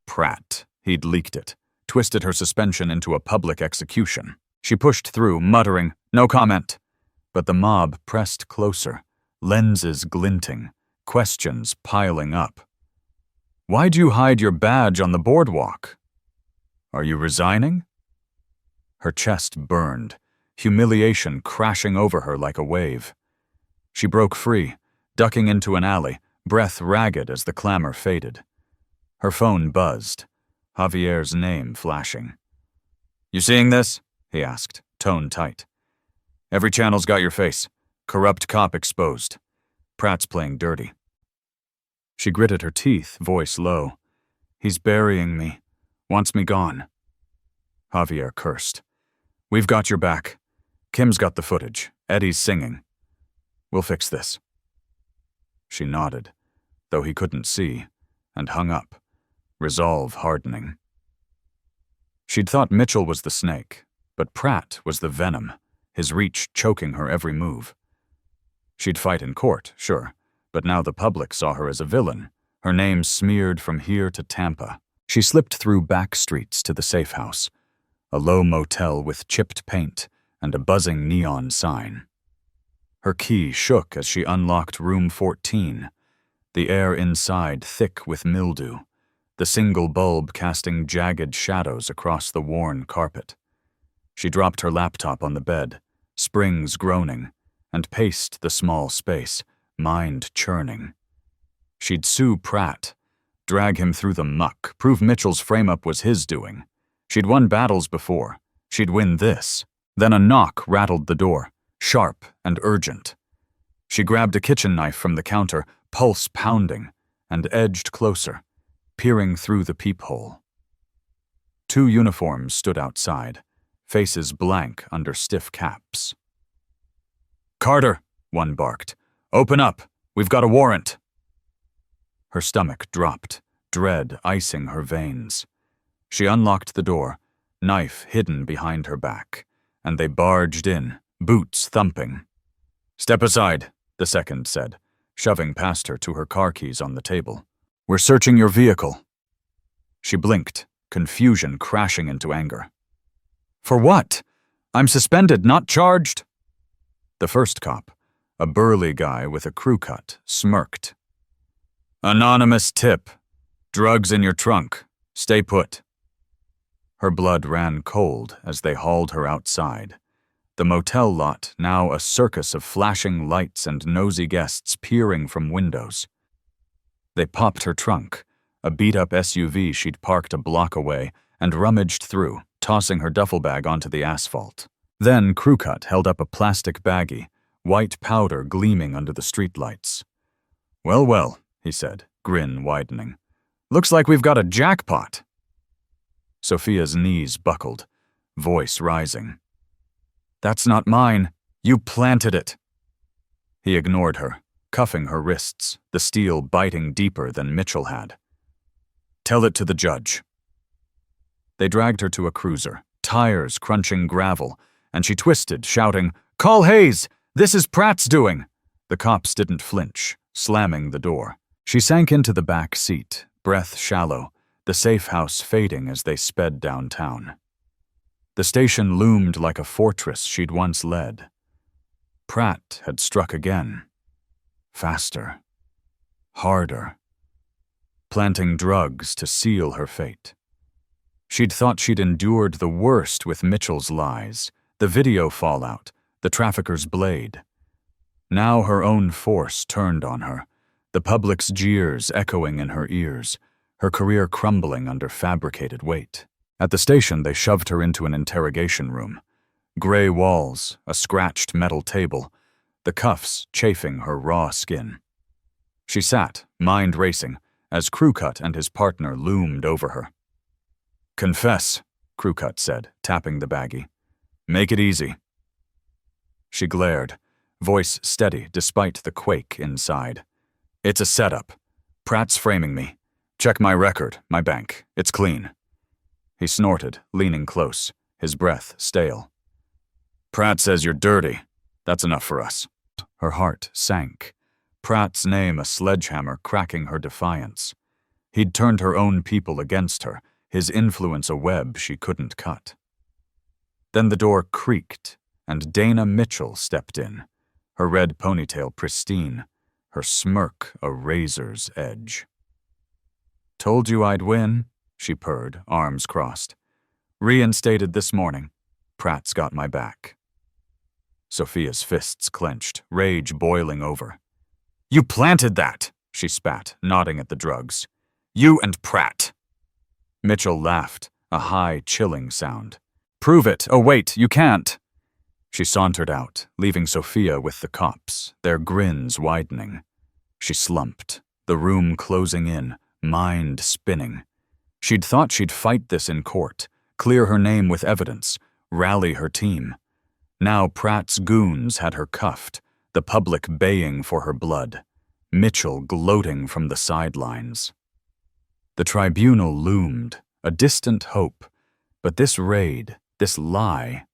A: Pratt. He'd leaked it, twisted her suspension into a public execution. She pushed through, muttering, "No comment." But the mob pressed closer, lenses glinting, questions piling up. "Why'd you hide your badge on the boardwalk? Are you resigning?" Her chest burned, humiliation crashing over her like a wave. She broke free, ducking into an alley, breath ragged as the clamor faded. Her phone buzzed, Javier's name flashing. "You seeing this?" he asked, tone tight. "Every channel's got your face. Corrupt cop exposed. Pratt's playing dirty." She gritted her teeth, voice low. "He's burying me. Wants me gone." Javier cursed. "We've got your back. Kim's got the footage. Eddie's singing. We'll fix this." She nodded, though he couldn't see, and hung up, resolve hardening. She'd thought Mitchell was the snake, but Pratt was the venom, his reach choking her every move. She'd fight in court, sure, but now the public saw her as a villain, her name smeared from here to Tampa. She slipped through back streets to the safe house, a low motel with chipped paint and a buzzing neon sign. Her key shook as she unlocked room 14, the air inside thick with mildew, the single bulb casting jagged shadows across the worn carpet. She dropped her laptop on the bed, springs groaning, and paced the small space, mind churning. She'd sue Pratt, drag him through the muck, prove Mitchell's frame-up was his doing. She'd won battles before. She'd win this. Then a knock rattled the door, sharp and urgent. She grabbed a kitchen knife from the counter, pulse pounding, and edged closer, peering through the peephole. Two uniforms stood outside, faces blank under stiff caps. "Carter," one barked. "Open up. We've got a warrant." Her stomach dropped, dread icing her veins. She unlocked the door, knife hidden behind her back, and they barged in, boots thumping. "Step aside," the second said, shoving past her to her car keys on the table. "We're searching your vehicle." She blinked, confusion crashing into anger. "For what? I'm suspended, not charged." The first cop, a burly guy with a crew cut, smirked. "Anonymous tip. Drugs in your trunk. Stay put." Her blood ran cold as they hauled her outside. The motel lot now a circus of flashing lights and nosy guests peering from windows. They popped her trunk, a beat-up SUV she'd parked a block away, and rummaged through, tossing her duffel bag onto the asphalt. Then Crewcut held up a plastic baggie, white powder gleaming under the streetlights. "Well, well," he said, grin widening. "Looks like we've got a jackpot." Sofia's knees buckled, voice rising. "That's not mine. You planted it." He ignored her, cuffing her wrists, the steel biting deeper than Mitchell had. "Tell it to the judge." They dragged her to a cruiser, tires crunching gravel, and she twisted, shouting, "Call Hayes! This is Pratt's doing!" The cops didn't flinch, slamming the door. She sank into the back seat, breath shallow, the safe house fading as they sped downtown. The station loomed like a fortress she'd once led. Pratt had struck again. Faster. Harder. Planting drugs to seal her fate. She'd thought she'd endured the worst with Mitchell's lies, the video fallout, the trafficker's blade. Now her own force turned on her, the public's jeers echoing in her ears, her career crumbling under fabricated weight. At the station, they shoved her into an interrogation room. Gray walls, a scratched metal table, the cuffs chafing her raw skin. She sat, mind racing, as Crewcut and his partner loomed over her. "Confess," Crewcut said, tapping the baggie. "Make it easy." She glared, voice steady despite the quake inside. "It's a setup. Pratt's framing me. Check my record, my bank. It's clean." He snorted, leaning close, his breath stale. "Pratt says you're dirty. That's enough for us." Her heart sank. Pratt's name a sledgehammer cracking her defiance. He'd turned her own people against her, his influence a web she couldn't cut. Then the door creaked, and Dana Mitchell stepped in, her red ponytail pristine, her smirk a razor's edge. "Told you I'd win," she purred, arms crossed. "Reinstated this morning. Pratt's got my back." Sofia's fists clenched, rage boiling over. "You planted that," she spat, nodding at the drugs. "You and Pratt." Mitchell laughed, a high, chilling sound. "Prove it. Oh, wait, you can't." She sauntered out, leaving Sofia with the cops, their grins widening. She slumped, the room closing in, mind spinning. She'd thought she'd fight this in court, clear her name with evidence, rally her team. Now Pratt's goons had her cuffed, the public baying for her blood, Mitchell gloating from the sidelines. The tribunal loomed, a distant hope, but this raid, this lie,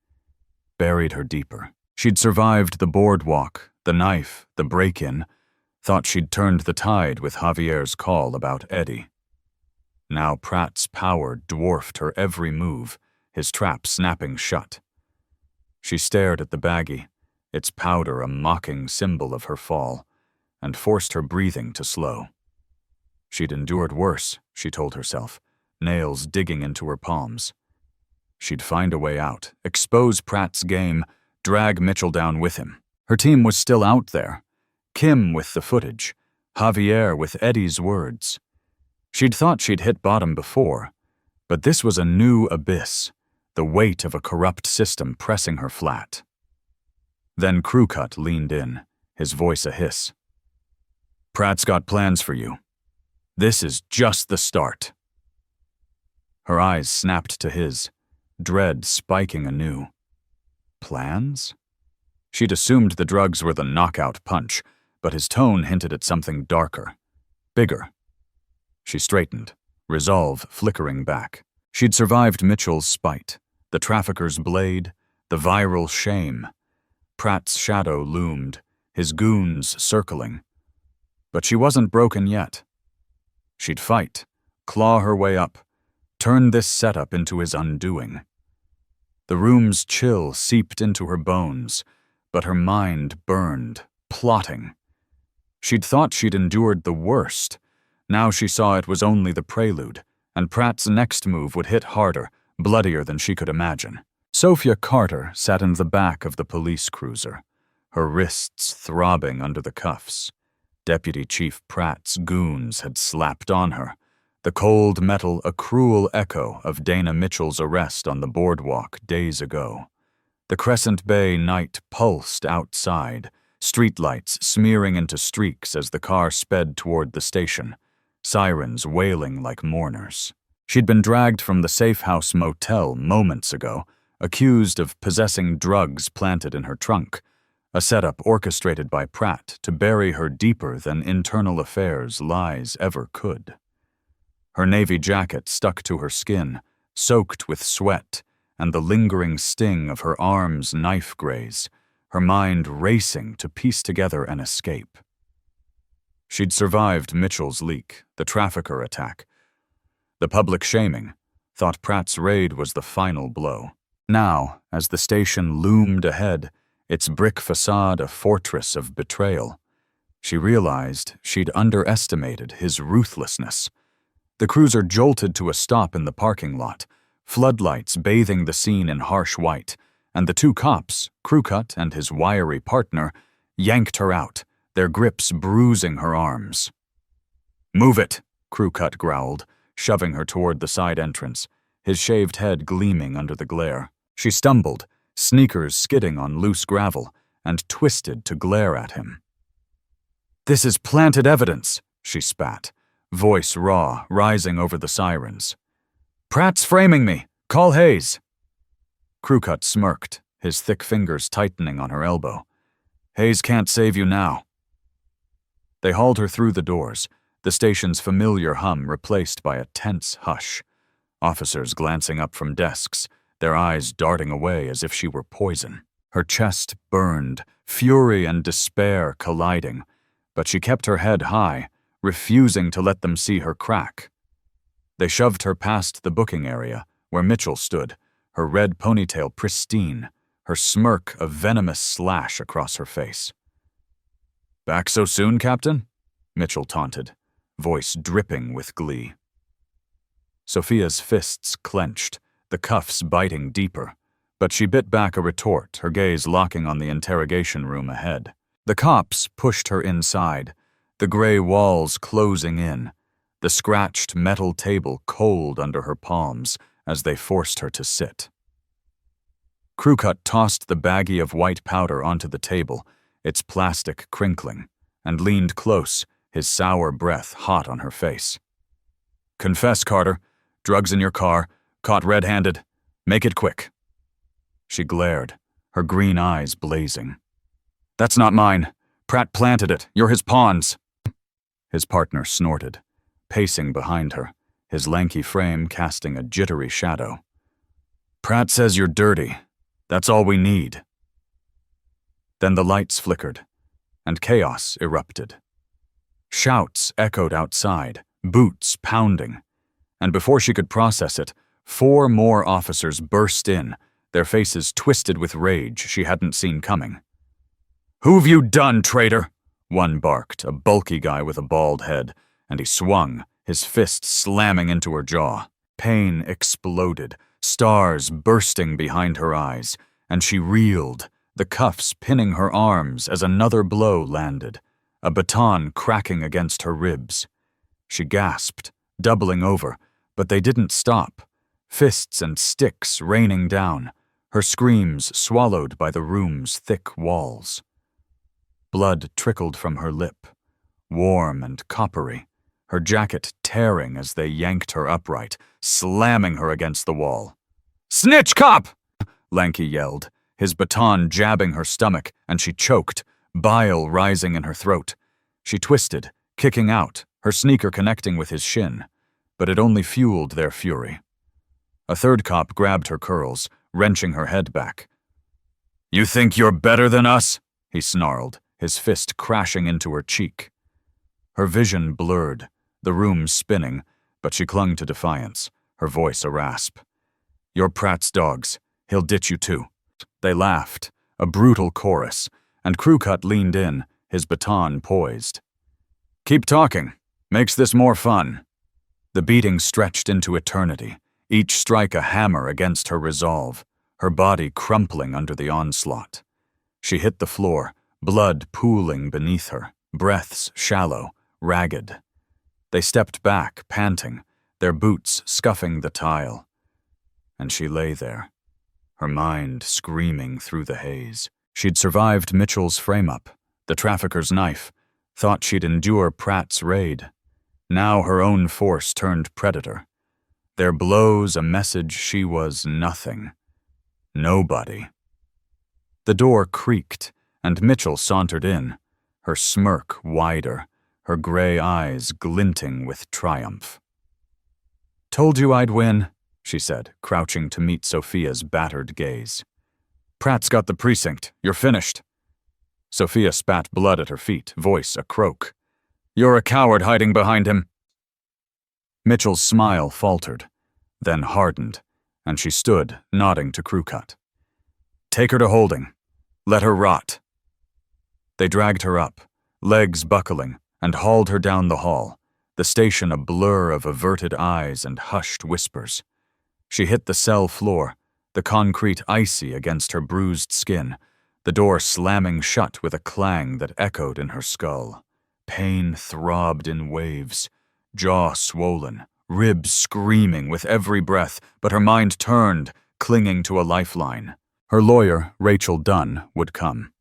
A: buried her deeper. She'd survived the boardwalk, the knife, the break-in, thought she'd turned the tide with Javier's call about Eddie. Now Pratt's power dwarfed her every move, his trap snapping shut. She stared at the baggie, its powder a mocking symbol of her fall, and forced her breathing to slow. She'd endured worse, she told herself, nails digging into her palms. She'd find a way out, expose Pratt's game, drag Mitchell down with him. Her team was still out there. Kim with the footage, Javier with Eddie's words. She'd thought she'd hit bottom before, but this was a new abyss, the weight of a corrupt system pressing her flat. Then Crewcut leaned in, his voice a hiss. "Pratt's got plans for you. This is just the start." Her eyes snapped to his, dread spiking anew. Plans? She'd assumed the drugs were the knockout punch, but his tone hinted at something darker, bigger. She straightened, resolve flickering back. She'd survived Mitchell's spite, the trafficker's blade, the viral shame. Pratt's shadow loomed, his goons circling. But she wasn't broken yet. She'd fight, claw her way up, turn this setup into his undoing. The room's chill seeped into her bones, but her mind burned, plotting. She'd thought she'd endured the worst. Now she saw it was only the prelude, and Pratt's next move would hit harder, bloodier than she could imagine. Sofia Carter sat in the back of the police cruiser, her wrists throbbing under the cuffs. Deputy Chief Pratt's goons had slapped on her, the cold metal a cruel echo of Dana Mitchell's arrest on the boardwalk days ago. The Crescent Bay night pulsed outside, streetlights smearing into streaks as the car sped toward the station, sirens wailing like mourners. She'd been dragged from the Safe House Motel moments ago, accused of possessing drugs planted in her trunk, a setup orchestrated by Pratt to bury her deeper than internal affairs lies ever could. Her navy jacket stuck to her skin, soaked with sweat, and the lingering sting of her arm's knife graze, her mind racing to piece together an escape. She'd survived Mitchell's leak, the trafficker attack, the public shaming, thought Pratt's raid was the final blow. Now, as the station loomed ahead, its brick facade a fortress of betrayal, she realized she'd underestimated his ruthlessness. The cruiser jolted to a stop in the parking lot, floodlights bathing the scene in harsh white, and the two cops, Crewcut and his wiry partner, yanked her out, their grips bruising her arms. "Move it," Crewcut growled, shoving her toward the side entrance, his shaved head gleaming under the glare. She stumbled, sneakers skidding on loose gravel, and twisted to glare at him. "This is planted evidence," she spat, voice raw, rising over the sirens. "Pratt's framing me. Call Hayes." Crewcut smirked, his thick fingers tightening on her elbow. "Hayes can't save you now." They hauled her through the doors, the station's familiar hum replaced by a tense hush. Officers glancing up from desks, their eyes darting away as if she were poison. Her chest burned, fury and despair colliding, but she kept her head high, refusing to let them see her crack. They shoved her past the booking area, where Mitchell stood, her red ponytail pristine, her smirk a venomous slash across her face. "Back so soon, Captain?" Mitchell taunted, voice dripping with glee. Sofia's fists clenched, the cuffs biting deeper, but she bit back a retort, her gaze locking on the interrogation room ahead. The cops pushed her inside, the gray walls closing in, the scratched metal table cold under her palms as they forced her to sit. Crewcut tossed the baggie of white powder onto the table, its plastic crinkling, and leaned close, his sour breath hot on her face. "Confess, Carter. Drugs in your car. Caught red-handed. Make it quick." She glared, her green eyes blazing. "That's not mine. Pratt planted it. You're his pawns." His partner snorted, pacing behind her, his lanky frame casting a jittery shadow. "Pratt says you're dirty. That's all we need." Then the lights flickered, and chaos erupted. Shouts echoed outside, boots pounding, and before she could process it, 4 more officers burst in, their faces twisted with rage she hadn't seen coming. "Who've you done, traitor?" one barked, a bulky guy with a bald head, and he swung, his fist slamming into her jaw. Pain exploded, stars bursting behind her eyes, and she reeled, the cuffs pinning her arms as another blow landed, a baton cracking against her ribs. She gasped, doubling over, but they didn't stop, fists and sticks raining down, her screams swallowed by the room's thick walls. Blood trickled from her lip, warm and coppery, her jacket tearing as they yanked her upright, slamming her against the wall. "Snitch cop!" Lanky yelled, his baton jabbing her stomach, and she choked, bile rising in her throat. She twisted, kicking out, her sneaker connecting with his shin, but it only fueled their fury. A third cop grabbed her curls, wrenching her head back. "You think you're better than us?" he snarled, his fist crashing into her cheek. Her vision blurred, the room spinning, but she clung to defiance, her voice a rasp. "You're Pratt's dogs. He'll ditch you too." They laughed, a brutal chorus, and Crewcut leaned in, his baton poised. "Keep talking. Makes this more fun." The beating stretched into eternity, each strike a hammer against her resolve, her body crumpling under the onslaught. She hit the floor, blood pooling beneath her, breaths shallow, ragged. They stepped back, panting, their boots scuffing the tile. And she lay there, her mind screaming through the haze. She'd survived Mitchell's frame-up, the trafficker's knife, thought she'd endure Pratt's raid. Now her own force turned predator. Their blows a message she was nothing. Nobody. The door creaked, and Mitchell sauntered in, her smirk wider, her gray eyes glinting with triumph. "Told you I'd win," she said, crouching to meet Sofia's battered gaze. "Pratt's got the precinct. You're finished." Sofia spat blood at her feet, voice a croak. "You're a coward hiding behind him." Mitchell's smile faltered, then hardened, and she stood, nodding to Crewcut. "Take her to holding. Let her rot." They dragged her up, legs buckling, and hauled her down the hall, the station a blur of averted eyes and hushed whispers. She hit the cell floor, the concrete icy against her bruised skin, the door slamming shut with a clang that echoed in her skull. Pain throbbed in waves, jaw swollen, ribs screaming with every breath, but her mind turned, clinging to a lifeline. Her lawyer, Rachel Dunn, would come.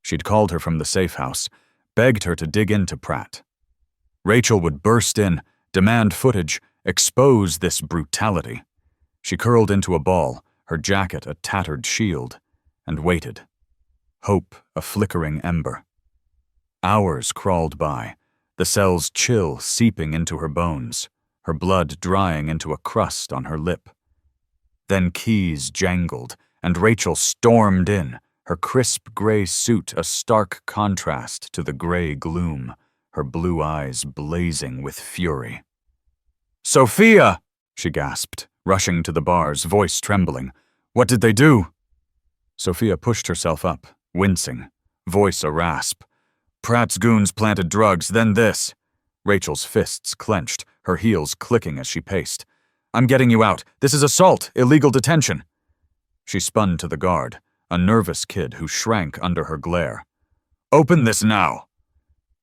A: She'd called her from the safe house, begged her to dig into Pratt. Rachel would burst in, demand footage, expose this brutality. She curled into a ball, her jacket a tattered shield, and waited. Hope a flickering ember. Hours crawled by, the cell's chill seeping into her bones, her blood drying into a crust on her lip. Then keys jangled, and Rachel stormed in, her crisp gray suit a stark contrast to the gray gloom, her blue eyes blazing with fury. "Sofia!" she gasped, rushing to the bars, voice trembling. "What did they do?" Sofia pushed herself up, wincing, voice a rasp. "Pratt's goons planted drugs, then this." Rachel's fists clenched, her heels clicking as she paced. "I'm getting you out. This is assault, illegal detention." She spun to the guard, a nervous kid who shrank under her glare. "Open this now."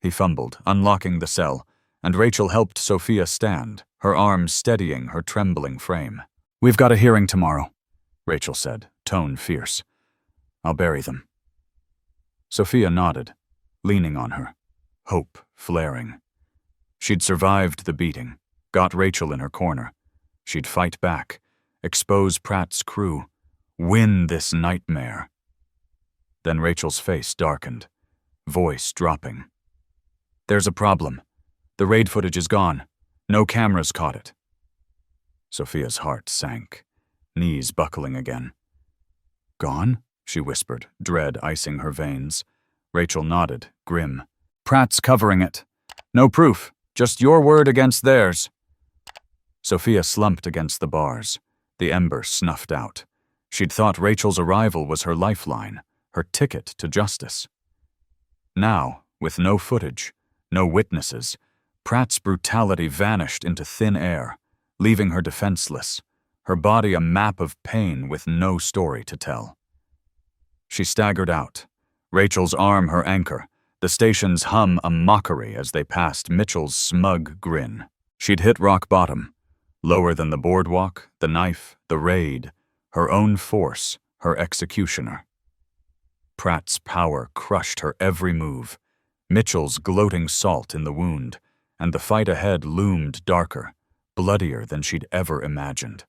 A: He fumbled, unlocking the cell, and Rachel helped Sofia stand, her arms steadying her trembling frame. "We've got a hearing tomorrow," Rachel said, tone fierce. "I'll bury them." Sofia nodded, leaning on her, hope flaring. She'd survived the beating, got Rachel in her corner. She'd fight back, expose Pratt's crew, win this nightmare. Then Rachel's face darkened, voice dropping. "There's a problem. The raid footage is gone. No cameras caught it." Sofia's heart sank, knees buckling again. "Gone?" she whispered, dread icing her veins. Rachel nodded, grim. "Pratt's covering it. No proof, just your word against theirs." Sofia slumped against the bars, the ember snuffed out. She'd thought Rachel's arrival was her lifeline, her ticket to justice. Now, with no footage, no witnesses, Pratt's brutality vanished into thin air, leaving her defenseless, her body a map of pain with no story to tell. She staggered out, Rachel's arm her anchor, the station's hum a mockery as they passed Mitchell's smug grin. She'd hit rock bottom, lower than the boardwalk, the knife, the raid, her own force, her executioner. Pratt's power crushed her every move, Mitchell's gloating salt in the wound, and the fight ahead loomed darker, bloodier than she'd ever imagined.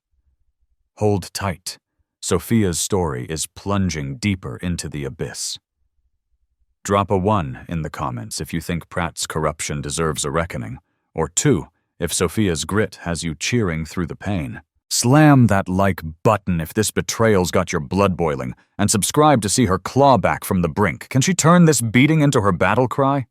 A: Hold tight. Sofia's story is plunging deeper into the abyss. Drop a 1 in the comments if you think Pratt's corruption deserves a reckoning, or 2 if Sofia's grit has you cheering through the pain. Slam that like button if this betrayal's got your blood boiling, and subscribe to see her claw back from the brink. Can she turn this beating into her battle cry?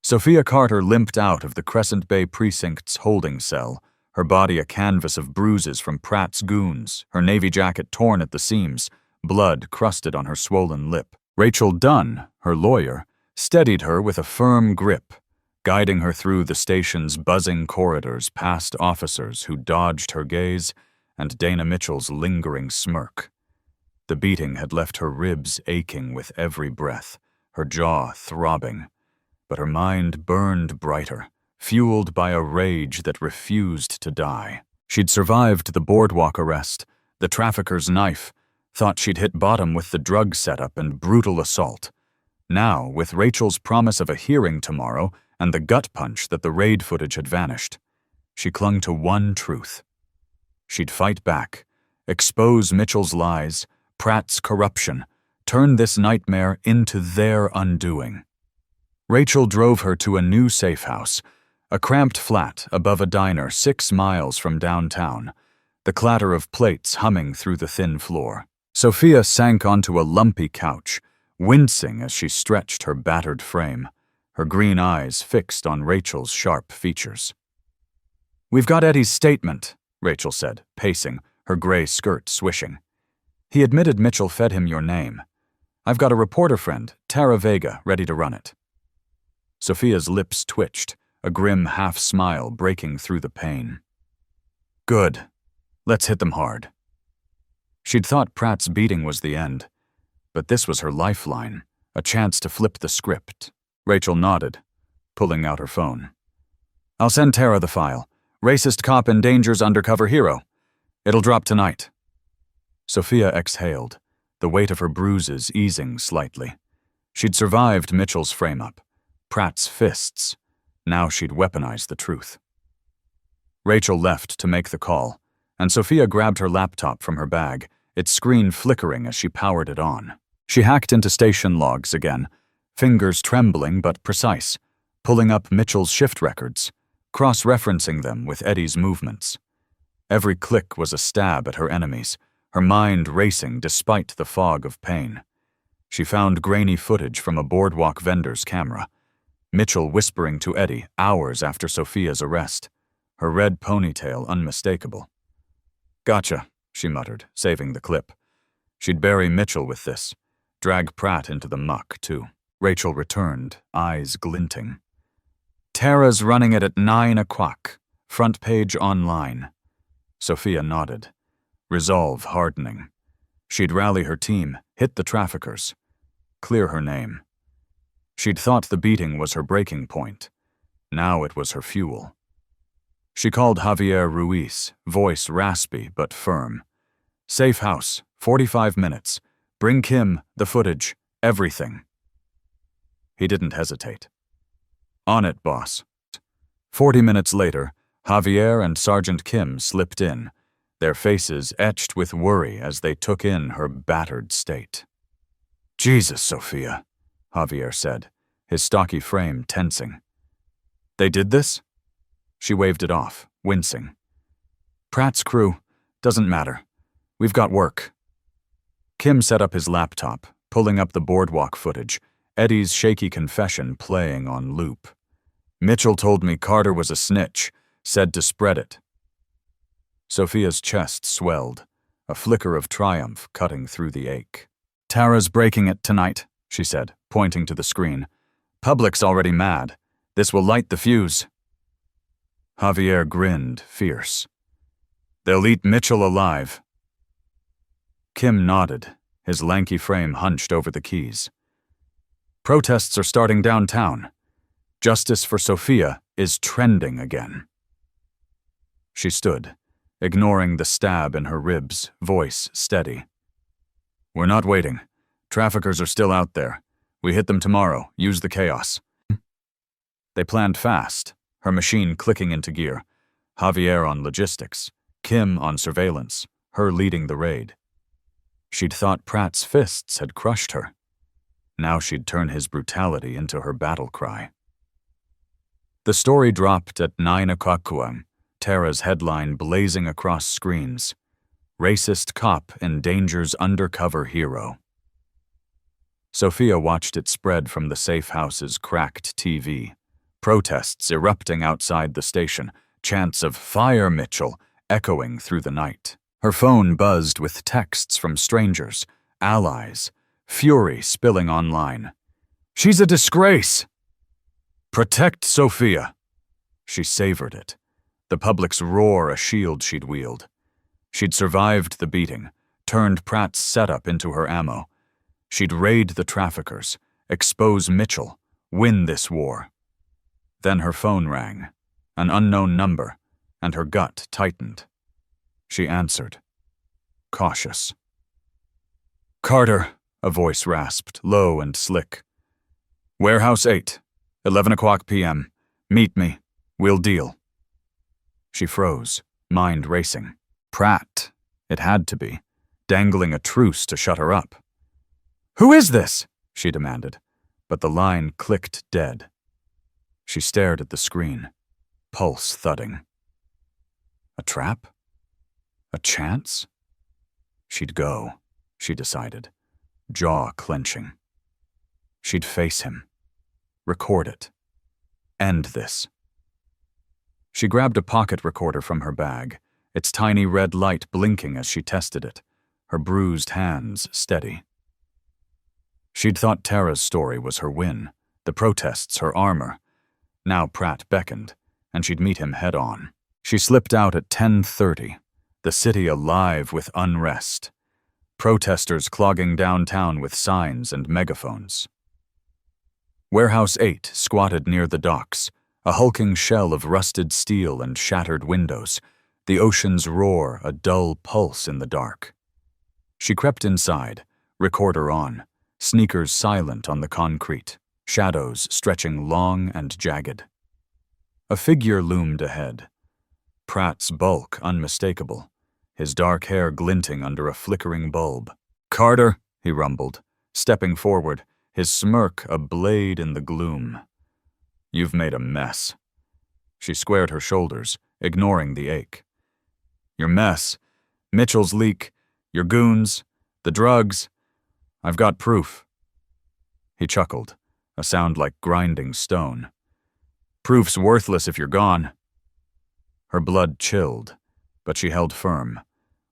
A: Sofia Carter limped out of the Crescent Bay Precinct's holding cell, her body a canvas of bruises from Pratt's goons, her navy jacket torn at the seams, blood crusted on her swollen lip. Rachel Dunn, her lawyer, steadied her with a firm grip, guiding her through the station's buzzing corridors past officers who dodged her gaze and Dana Mitchell's lingering smirk. The beating had left her ribs aching with every breath, her jaw throbbing, but her mind burned brighter, fueled by a rage that refused to die. She'd survived the boardwalk arrest, the trafficker's knife, thought she'd hit bottom with the drug setup and brutal assault. Now, with Rachel's promise of a hearing tomorrow and the gut punch that the raid footage had vanished, she clung to one truth. She'd fight back, expose Mitchell's lies, Pratt's corruption, turn this nightmare into their undoing. Rachel drove her to a new safe house, a cramped flat above a diner 6 miles from downtown, the clatter of plates humming through the thin floor. Sofia sank onto a lumpy couch, wincing as she stretched her battered frame, her green eyes fixed on Rachel's sharp features. "We've got Eddie's statement," Rachel said, pacing, her gray skirt swishing. "He admitted Mitchell fed him your name. I've got a reporter friend, Tara Vega, ready to run it." Sofia's lips twitched, a grim half-smile breaking through the pain. "Good. Let's hit them hard." She'd thought Pratt's beating was the end, but this was her lifeline, a chance to flip the script. Rachel nodded, pulling out her phone. "I'll send Tara the file. Racist cop endangers undercover hero. It'll drop tonight." Sofia exhaled, the weight of her bruises easing slightly. She'd survived Mitchell's frame-up, Pratt's fists. Now she'd weaponized the truth. Rachel left to make the call, and Sofia grabbed her laptop from her bag, its screen flickering as she powered it on. She hacked into station logs again, fingers trembling but precise, pulling up Mitchell's shift records, cross-referencing them with Eddie's movements. Every click was a stab at her enemies, her mind racing despite the fog of pain. She found grainy footage from a boardwalk vendor's camera, Mitchell whispering to Eddie hours after Sofia's arrest, her red ponytail unmistakable. "Gotcha," she muttered, saving the clip. She'd bury Mitchell with this, drag Pratt into the muck, too. Rachel returned, eyes glinting. "Tara's running it at 9 o'clock, front page online." Sofia nodded, resolve hardening. She'd rally her team, hit the traffickers, clear her name. She'd thought the beating was her breaking point. Now it was her fuel. She called Javier Ruiz, voice raspy but firm. "Safe house, 45 minutes. Bring Kim, the footage, everything." He didn't hesitate. "On it, boss." 40 minutes later, Javier and Sergeant Kim slipped in, their faces etched with worry as they took in her battered state. "Jesus, Sofia," Javier said, his stocky frame tensing. "They did this?" She waved it off, wincing. "Pratt's crew. Doesn't matter. We've got work." Kim set up his laptop, pulling up the boardwalk footage, Eddie's shaky confession playing on loop. "Mitchell told me Carter was a snitch, said to spread it." Sofia's chest swelled, a flicker of triumph cutting through the ache. "Tara's breaking it tonight," she said, pointing to the screen. "Public's already mad. This will light the fuse." Javier grinned, fierce. "They'll eat Mitchell alive." Kim nodded, his lanky frame hunched over the keys. "Protests are starting downtown. Justice for Sofia is trending again." She stood, ignoring the stab in her ribs, voice steady. "We're not waiting. Traffickers are still out there. We hit them tomorrow, use the chaos." They planned fast, her machine clicking into gear, Javier on logistics, Kim on surveillance, her leading the raid. She'd thought Pratt's fists had crushed her. Now she'd turn his brutality into her battle cry. The story dropped at 9 o'clock, Tara's headline blazing across screens. "Racist cop endangers undercover hero." Sofia watched it spread from the safe house's cracked TV. Protests erupting outside the station, chants of "Fire Mitchell" echoing through the night. Her phone buzzed with texts from strangers, allies, fury spilling online. "She's a disgrace!" "Protect Sofia!" She savored it, the public's roar a shield she'd wield. She'd survived the beating, turned Pratt's setup into her ammo. She'd raid the traffickers, expose Mitchell, win this war. Then her phone rang, an unknown number, and her gut tightened. She answered, cautious. "Carter," a voice rasped, low and slick. "Warehouse 8, 11 o'clock p.m. Meet me. We'll deal." She froze, mind racing. Pratt, it had to be, dangling a truce to shut her up. "Who is this?" she demanded, but the line clicked dead. She stared at the screen, pulse thudding. A trap? A chance? She'd go, she decided, jaw clenching. She'd face him. Record it. End this. She grabbed a pocket recorder from her bag, its tiny red light blinking as she tested it, her bruised hands steady. She'd thought Tara's story was her win, the protests her armor. Now Pratt beckoned, and she'd meet him head-on. She slipped out at 10:30, the city alive with unrest. protesters clogging downtown with signs and megaphones. Warehouse 8 squatted near the docks, a hulking shell of rusted steel and shattered windows, the ocean's roar a dull pulse in the dark. She crept inside, recorder on, sneakers silent on the concrete, shadows stretching long and jagged. A figure loomed ahead. Pratt's bulk unmistakable, his dark hair glinting under a flickering bulb. "Carter," he rumbled, stepping forward, his smirk a blade in the gloom. "You've made a mess." She squared her shoulders, ignoring the ache. "Your mess, Mitchell's leak, your goons, the drugs. I've got proof." He chuckled, a sound like grinding stone. "Proof's worthless if you're gone." Her blood chilled, but she held firm,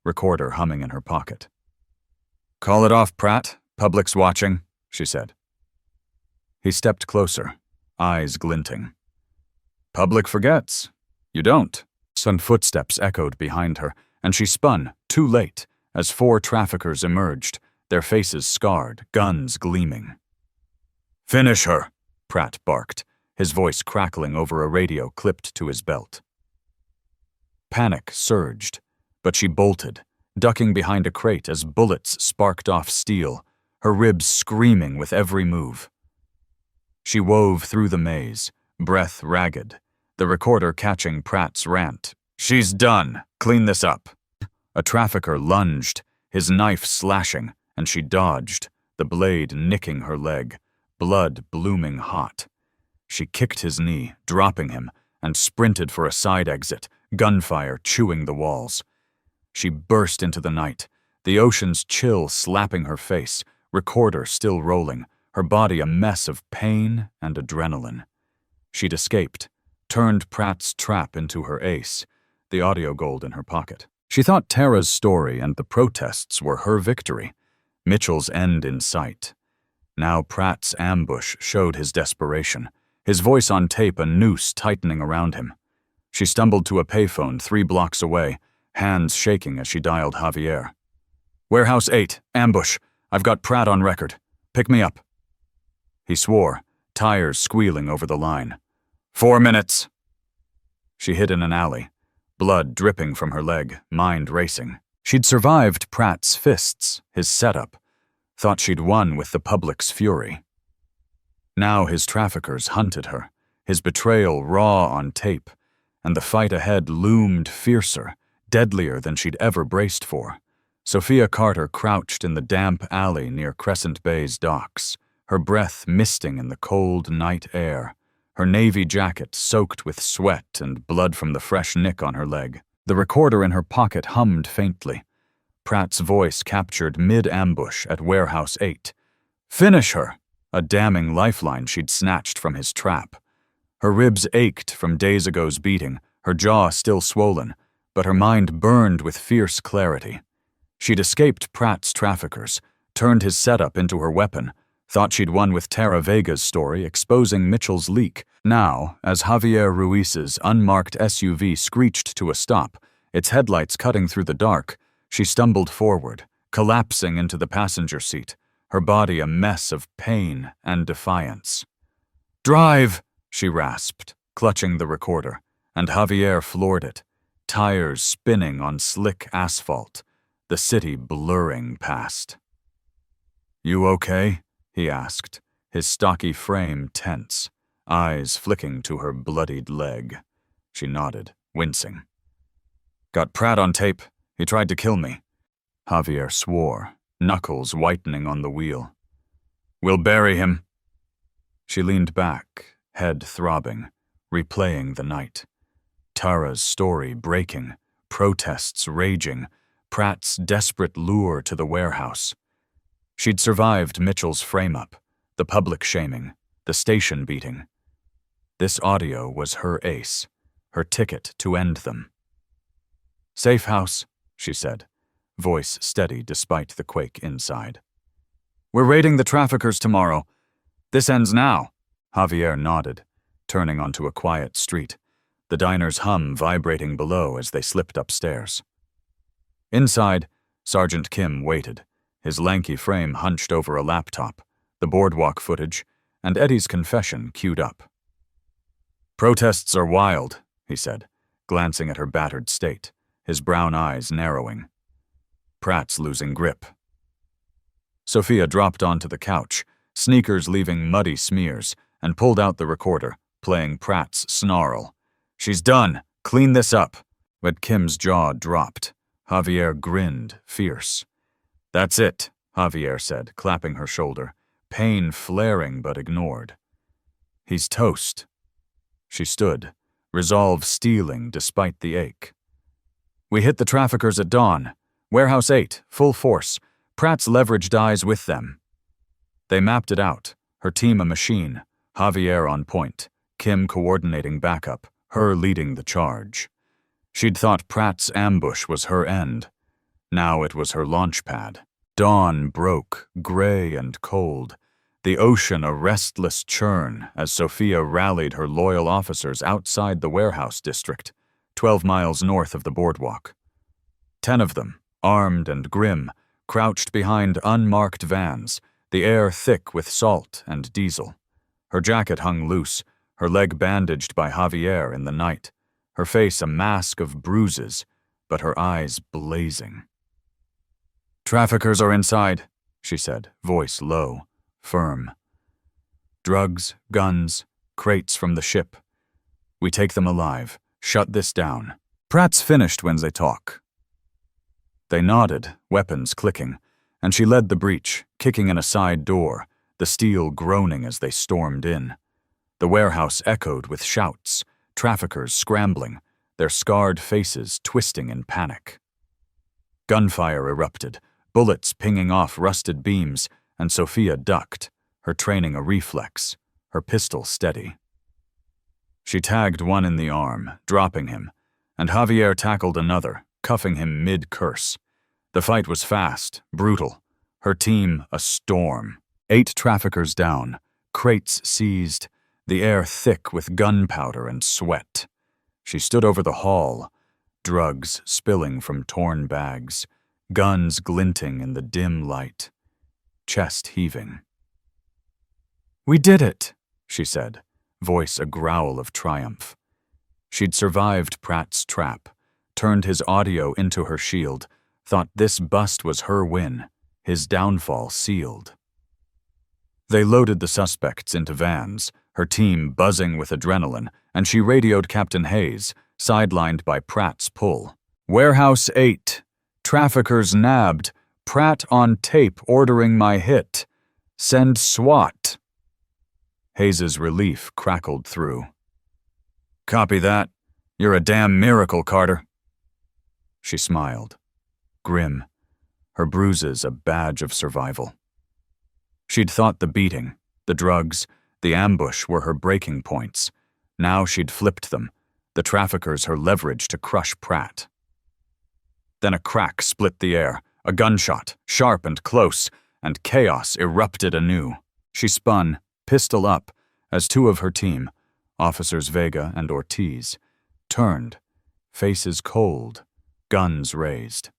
A: recorder humming in her pocket. "Call it off, Pratt. Public's watching," she said. He stepped closer, eyes glinting. "Public forgets. You don't." Some footsteps echoed behind her, and she spun, too late, as 4 traffickers emerged, their faces scarred, guns gleaming. "Finish her," Pratt barked, his voice crackling over a radio clipped to his belt. Panic surged, but she bolted, ducking behind a crate as bullets sparked off steel, her ribs screaming with every move. She wove through the maze, breath ragged, the recorder catching Pratt's rant. "She's done. Clean this up." A trafficker lunged, his knife slashing, and she dodged, the blade nicking her leg, blood blooming hot. She kicked his knee, dropping him, and sprinted for a side exit, gunfire chewing the walls. She burst into the night, the ocean's chill slapping her face, recorder still rolling, her body a mess of pain and adrenaline. She'd escaped, turned Pratt's trap into her ace, the audio gold in her pocket. She thought Tara's story and the protests were her victory, Mitchell's end in sight. Now Pratt's ambush showed his desperation, his voice on tape a noose tightening around him. She stumbled to a payphone 3 blocks away, hands shaking as she dialed Javier. "Warehouse 8, ambush. I've got Pratt on record. Pick me up." He swore, tires squealing over the line. 4 minutes. She hid in an alley, blood dripping from her leg, mind racing. She'd survived Pratt's fists, his setup, thought she'd won with the public's fury. Now his traffickers hunted her, his betrayal raw on tape, and the fight ahead loomed fiercer, deadlier than she'd ever braced for. Sofia Carter crouched in the damp alley near Crescent Bay's docks, her breath misting in the cold night air, her navy jacket soaked with sweat and blood from the fresh nick on her leg. The recorder in her pocket hummed faintly. Pratt's voice captured mid-ambush at Warehouse 8. "Finish her!" A damning lifeline she'd snatched from his trap. Her ribs ached from days ago's beating, her jaw still swollen, but her mind burned with fierce clarity. She'd escaped Pratt's traffickers, turned his setup into her weapon, thought she'd won with Tara Vega's story exposing Mitchell's leak. Now, as Javier Ruiz's unmarked SUV screeched to a stop, its headlights cutting through the dark, she stumbled forward, collapsing into the passenger seat, her body a mess of pain and defiance. "Drive!" she rasped, clutching the recorder, and Javier floored it, tires spinning on slick asphalt, the city blurring past. "You okay?" he asked, his stocky frame tense, eyes flicking to her bloodied leg. She nodded, wincing. "Got Pratt on tape. He tried to kill me." Javier swore, knuckles whitening on the wheel. "We'll bury him." She leaned back, head throbbing, replaying the night. Tara's story breaking, protests raging, Pratt's desperate lure to the warehouse. She'd survived Mitchell's frame-up, the public shaming, the station beating. This audio was her ace, her ticket to end them. "Safe house," she said, voice steady despite the quake inside. "We're raiding the traffickers tomorrow. This ends now." Javier nodded, turning onto a quiet street, the diner's hum vibrating below as they slipped upstairs. Inside, Sergeant Kim waited, his lanky frame hunched over a laptop, the boardwalk footage, and Eddie's confession queued up. "Protests are wild," he said, glancing at her battered state, his brown eyes narrowing. "Pratt's losing grip." Sofia dropped onto the couch, sneakers leaving muddy smears, and pulled out the recorder, playing Pratt's snarl. "She's done! Clean this up!" But Kim's jaw dropped. Javier grinned, fierce. "That's it," Javier said, clapping her shoulder, pain flaring but ignored. "He's toast." She stood, resolve stealing despite the ache. "We hit the traffickers at dawn. Warehouse 8, full force. Pratt's leverage dies with them." They mapped it out, her team a machine, Javier on point, Kim coordinating backup, her leading the charge. She'd thought Pratt's ambush was her end. Now it was her launch pad. Dawn broke, gray and cold, the ocean a restless churn as Sofia rallied her loyal officers outside the warehouse district, 12 miles north of the boardwalk. 10 of them, armed and grim, crouched behind unmarked vans, the air thick with salt and diesel. Her jacket hung loose, her leg bandaged by Javier in the night, her face a mask of bruises, but her eyes blazing. "Traffickers are inside," she said, voice low, firm. "Drugs, guns, crates from the ship. We take them alive. Shut this down. Pratt's finished when they talk." They nodded, weapons clicking, and she led the breach, kicking in a side door, the steel groaning as they stormed in. The warehouse echoed with shouts, traffickers scrambling, their scarred faces twisting in panic. Gunfire erupted, bullets pinging off rusted beams, and Sofia ducked, her training a reflex, her pistol steady. She tagged one in the arm, dropping him, and Javier tackled another, cuffing him mid-curse. The fight was fast, brutal, her team a storm. 8 traffickers down, crates seized, the air thick with gunpowder and sweat. She stood over the hall, drugs spilling from torn bags, guns glinting in the dim light, chest heaving. "We did it," she said, voice a growl of triumph. She'd survived Pratt's trap, turned his audio into her shield, thought this bust was her win, his downfall sealed. They loaded the suspects into vans, her team buzzing with adrenaline, and she radioed Captain Hayes, sidelined by Pratt's pull. "Warehouse 8. Traffickers nabbed. Pratt on tape ordering my hit. Send SWAT." Hayes's relief crackled through. "Copy that. You're a damn miracle, Carter." She smiled, grim, her bruises a badge of survival. She'd thought the beating, the drugs, the ambush were her breaking points. Now she'd flipped them, the traffickers her leverage to crush Pratt. Then a crack split the air, a gunshot, sharp and close, and chaos erupted anew. She spun, pistol up, as 2 of her team, Officers Vega and Ortiz, turned, faces cold, guns raised.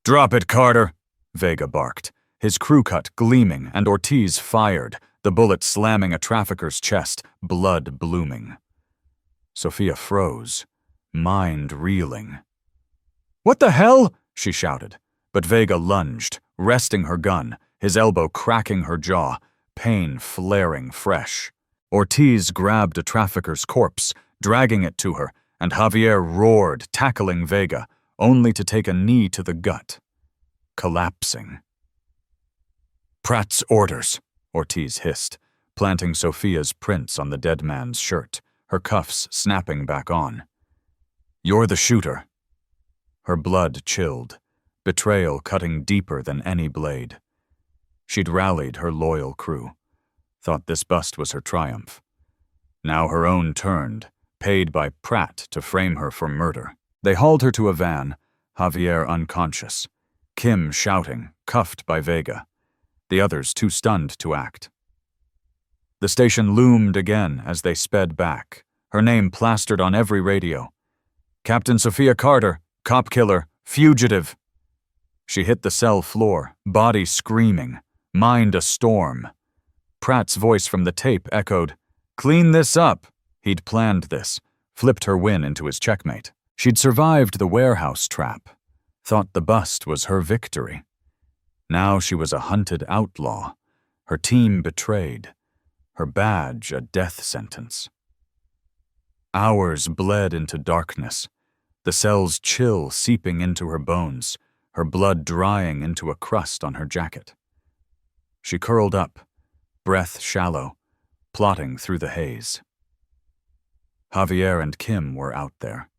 A: "Drop it, Carter," Vega barked, his crew cut gleaming, and Ortiz fired, the bullet slamming a trafficker's chest, blood blooming. Sofia froze, mind reeling. "What the hell?" she shouted, but Vega lunged, wresting her gun, his elbow cracking her jaw, pain flaring fresh. Ortiz grabbed a trafficker's corpse, dragging it to her, and Javier roared, tackling Vega, only to take a knee to the gut, collapsing. "Pratt's orders," Ortiz hissed, planting Sofia's prints on the dead man's shirt, her cuffs snapping back on. "You're the shooter." Her blood chilled, betrayal cutting deeper than any blade. She'd rallied her loyal crew, thought this bust was her triumph. Now her own turned, paid by Pratt to frame her for murder. They hauled her to a van, Javier unconscious, Kim shouting, cuffed by Vega, the others too stunned to act. The station loomed again as they sped back, her name plastered on every radio. "Captain Sofia Carter, cop killer, fugitive." She hit the cell floor, body screaming, mind a storm. Pratt's voice from the tape echoed, "Clean this up." He'd planned this, flipped her win into his checkmate. She'd survived the warehouse trap, thought the bust was her victory. Now she was a hunted outlaw, her team betrayed, her badge a death sentence. Hours bled into darkness, the cell's chill seeping into her bones, her blood drying into a crust on her jacket. She curled up, breath shallow, plotting through the haze. Javier and Kim were out there.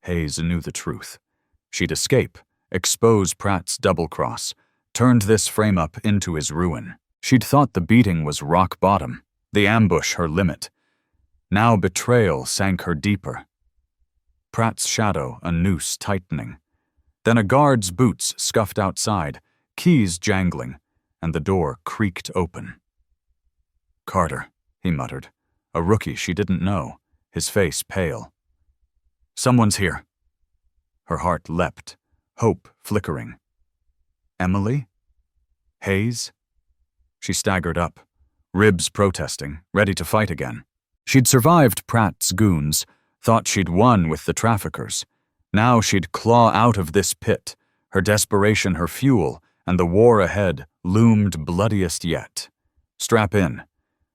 A: Hayes knew the truth. She'd escape, expose Pratt's double-cross, turned this frame-up into his ruin. She'd thought the beating was rock bottom, the ambush her limit. Now betrayal sank her deeper. Pratt's shadow a noose tightening. Then a guard's boots scuffed outside, keys jangling, and the door creaked open. "Carter," he muttered, a rookie she didn't know, his face pale. "Someone's here." Her heart leapt, hope flickering. Emily? Hayes? She staggered up, ribs protesting, ready to fight again. She'd survived Pratt's goons, thought she'd won with the traffickers. Now she'd claw out of this pit, her desperation her fuel, and the war ahead loomed bloodiest yet. Strap in.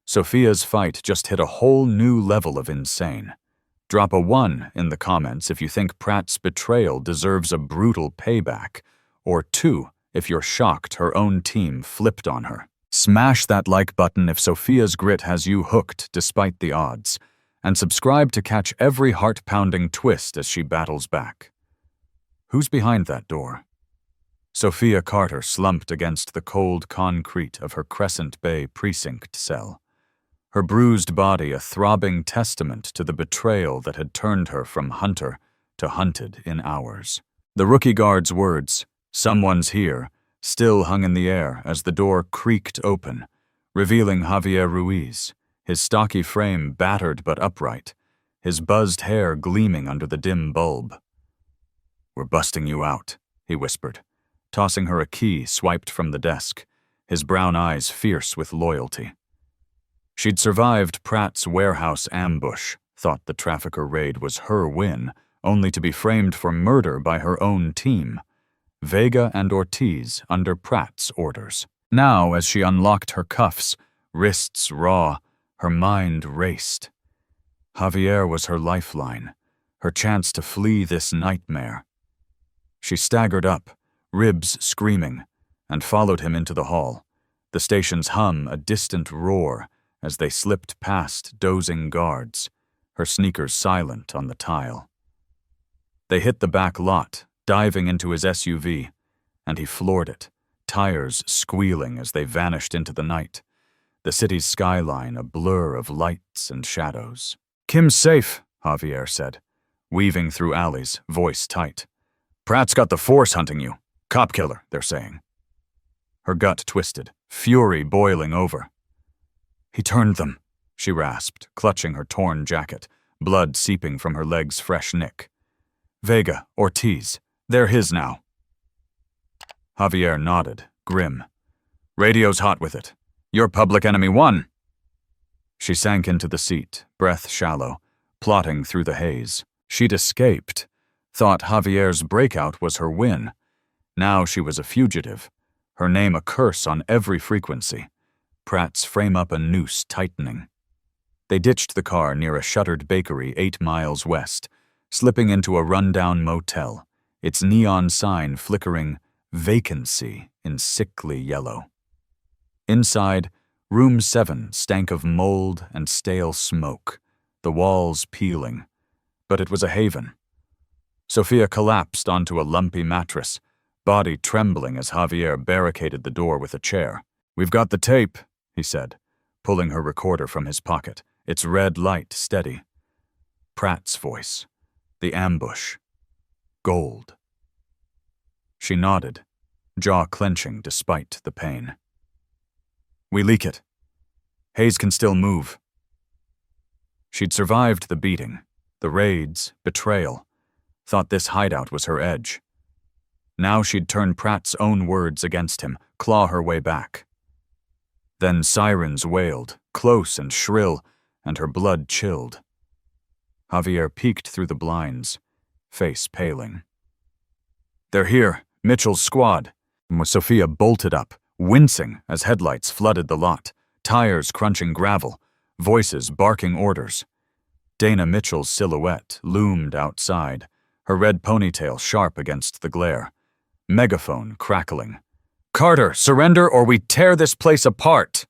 A: Sofia's fight just hit a whole new level of insane. Drop a 1 in the comments if you think Pratt's betrayal deserves a brutal payback, or 2 if you're shocked her own team flipped on her. Smash that like button if Sofia's grit has you hooked despite the odds, and subscribe to catch every heart-pounding twist as she battles back. Who's behind that door? Sofia Carter slumped against the cold concrete of her Crescent Bay precinct cell, her bruised body a throbbing testament to the betrayal that had turned her from hunter to hunted in hours. The rookie guard's words, "Someone's here," still hung in the air as the door creaked open, revealing Javier Ruiz, his stocky frame battered but upright, his buzzed hair gleaming under the dim bulb. "We're busting you out," he whispered, tossing her a key swiped from the desk, his brown eyes fierce with loyalty. She'd survived Pratt's warehouse ambush, thought the trafficker raid was her win, only to be framed for murder by her own team. Vega and Ortiz under Pratt's orders. Now, as she unlocked her cuffs, wrists raw, her mind raced. Javier was her lifeline, her chance to flee this nightmare. She staggered up, ribs screaming, and followed him into the hall, the station's hum a distant roar as they slipped past dozing guards, her sneakers silent on the tile. They hit the back lot, diving into his SUV, and he floored it, tires squealing as they vanished into the night, the city's skyline a blur of lights and shadows. "Kim's safe," Javier said, weaving through alleys, voice tight. "Pratt's got the force hunting you. Cop killer, they're saying." Her gut twisted, fury boiling over. "He turned them," she rasped, clutching her torn jacket, blood seeping from her leg's fresh nick. "Vega, Ortiz, they're his now." Javier nodded, grim. "Radio's hot with it. You're public enemy 1. She sank into the seat, breath shallow, plotting through the haze. She'd escaped, thought Javier's breakout was her win. Now she was a fugitive, her name a curse on every frequency. Pratt's frame up a noose tightening. They ditched the car near a shuttered bakery 8 miles west, slipping into a rundown motel, its neon sign flickering vacancy in sickly yellow. Inside, room 7 stank of mold and stale smoke, the walls peeling, but it was a haven. Sofia collapsed onto a lumpy mattress, body trembling as Javier barricaded the door with a chair. "We've got the tape," he said, pulling her recorder from his pocket, its red light steady. Pratt's voice. The ambush. Gold. She nodded, jaw clenching despite the pain. "We leak it. Hayes can still move." She'd survived the beating, the raids, betrayal, thought this hideout was her edge. Now she'd turn Pratt's own words against him, claw her way back. Then sirens wailed, close and shrill, and her blood chilled. Javier peeked through the blinds, face paling. "They're here, Mitchell's squad." Sofia bolted up, wincing as headlights flooded the lot, tires crunching gravel, voices barking orders. Dana Mitchell's silhouette loomed outside, her red ponytail sharp against the glare. Megaphone crackling. "Carter, surrender or we tear this place apart!"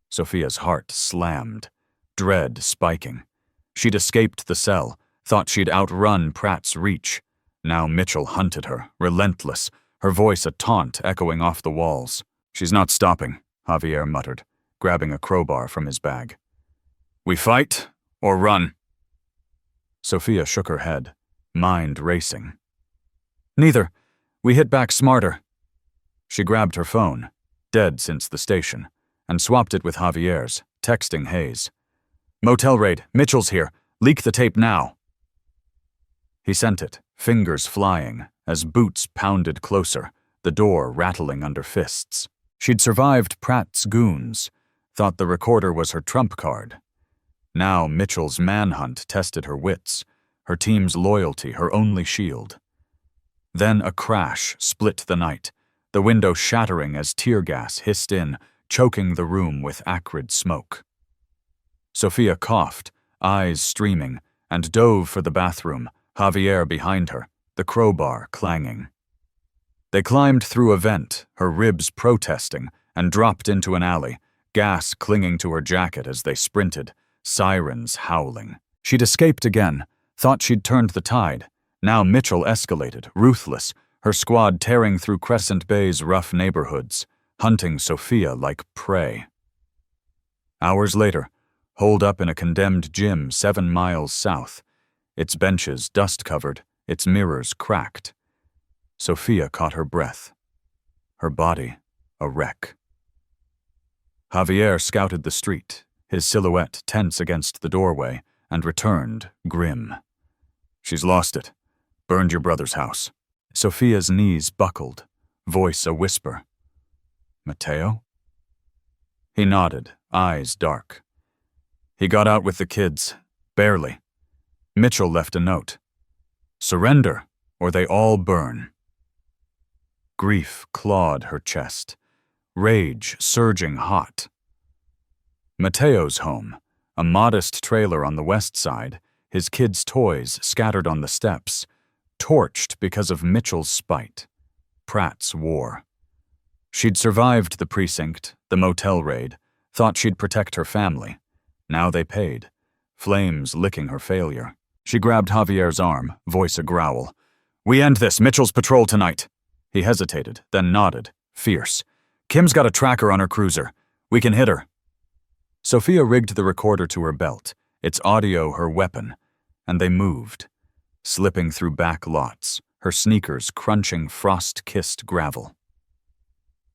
A: Sofia's heart slammed, dread spiking. She'd escaped the cell, thought she'd outrun Pratt's reach. Now Mitchell hunted her, relentless, her voice a taunt echoing off the walls. "She's not stopping," Javier muttered, grabbing a crowbar from his bag. "We fight or run?" Sofia shook her head, mind racing. "Neither. We hit back smarter." She grabbed her phone, dead since the station, and swapped it with Javier's, texting Hayes. "Motel raid, Mitchell's here. Leak the tape now." He sent it, fingers flying, as boots pounded closer, the door rattling under fists. She'd survived Pratt's goons, thought the recorder was her trump card. Now Mitchell's manhunt tested her wits, her team's loyalty her only shield. Then a crash split the night, the window shattering as tear gas hissed in, choking the room with acrid smoke. Sofia coughed, eyes streaming, and dove for the bathroom, Javier behind her, the crowbar clanging. They climbed through a vent, her ribs protesting, and dropped into an alley, gas clinging to her jacket as they sprinted, sirens howling. She'd escaped again, thought she'd turned the tide. Now Mitchell escalated, ruthless, her squad tearing through Crescent Bay's rough neighborhoods, hunting Sofia like prey. Hours later, holed up in a condemned gym 7 miles south, its benches dust-covered, its mirrors cracked. Sofia caught her breath, her body a wreck. Javier scouted the street, his silhouette tense against the doorway, and returned, grim. "She's lost it. Burned your brother's house." Sofia's knees buckled, voice a whisper. "Mateo?" He nodded, eyes dark. "He got out with the kids, barely. Mitchell left a note. Surrender, or they all burn." Grief clawed her chest, rage surging hot. Mateo's home, a modest trailer on the west side, his kids' toys scattered on the steps, torched because of Mitchell's spite. Pratt's war. She'd survived the precinct, the motel raid, thought she'd protect her family. Now they paid, flames licking her failure. She grabbed Javier's arm, voice a growl. "We end this, Mitchell's patrol tonight." He hesitated, then nodded, fierce. "Kim's got a tracker on her cruiser. We can hit her." Sofia rigged the recorder to her belt, its audio her weapon, and they moved, slipping through back lots, her sneakers crunching frost-kissed gravel.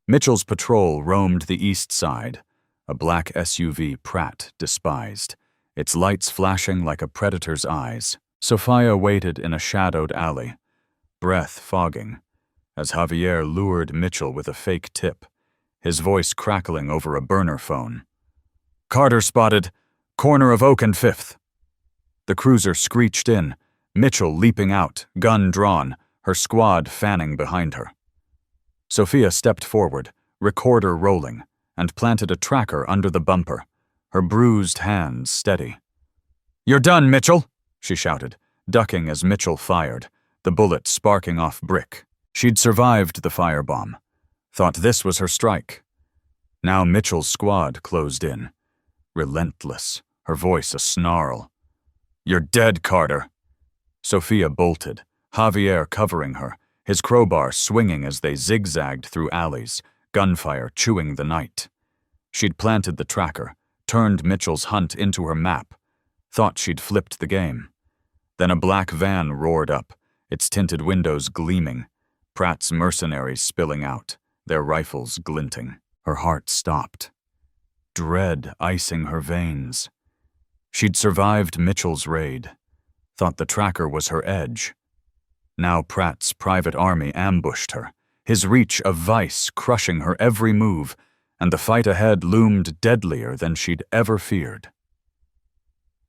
A: Mitchell's patrol roamed the east side, a black SUV Pratt despised, its lights flashing like a predator's eyes. Sofia waited in a shadowed alley, breath fogging, as Javier lured Mitchell with a fake tip, his voice crackling over a burner phone. "Carter spotted, corner of Oak and 5th. The cruiser screeched in, Mitchell leaping out, gun drawn, her squad fanning behind her. Sofia stepped forward, recorder rolling, and planted a tracker under the bumper, her bruised hands steady. "You're done, Mitchell," she shouted, ducking as Mitchell fired, the bullet sparking off brick. She'd survived the firebomb, thought this was her strike. Now Mitchell's squad closed in, relentless, her voice a snarl. "You're dead, Carter." Sofia bolted, Javier covering her, his crowbar swinging as they zigzagged through alleys, gunfire chewing the night. She'd planted the tracker, turned Mitchell's hunt into her map, thought she'd flipped the game. Then a black van roared up, its tinted windows gleaming, Pratt's mercenaries spilling out, their rifles glinting. Her heart stopped, dread icing her veins. She'd survived Mitchell's raid, thought the tracker was her edge. Now Pratt's private army ambushed her, his reach a vice crushing her every move, and the fight ahead loomed deadlier than she'd ever feared.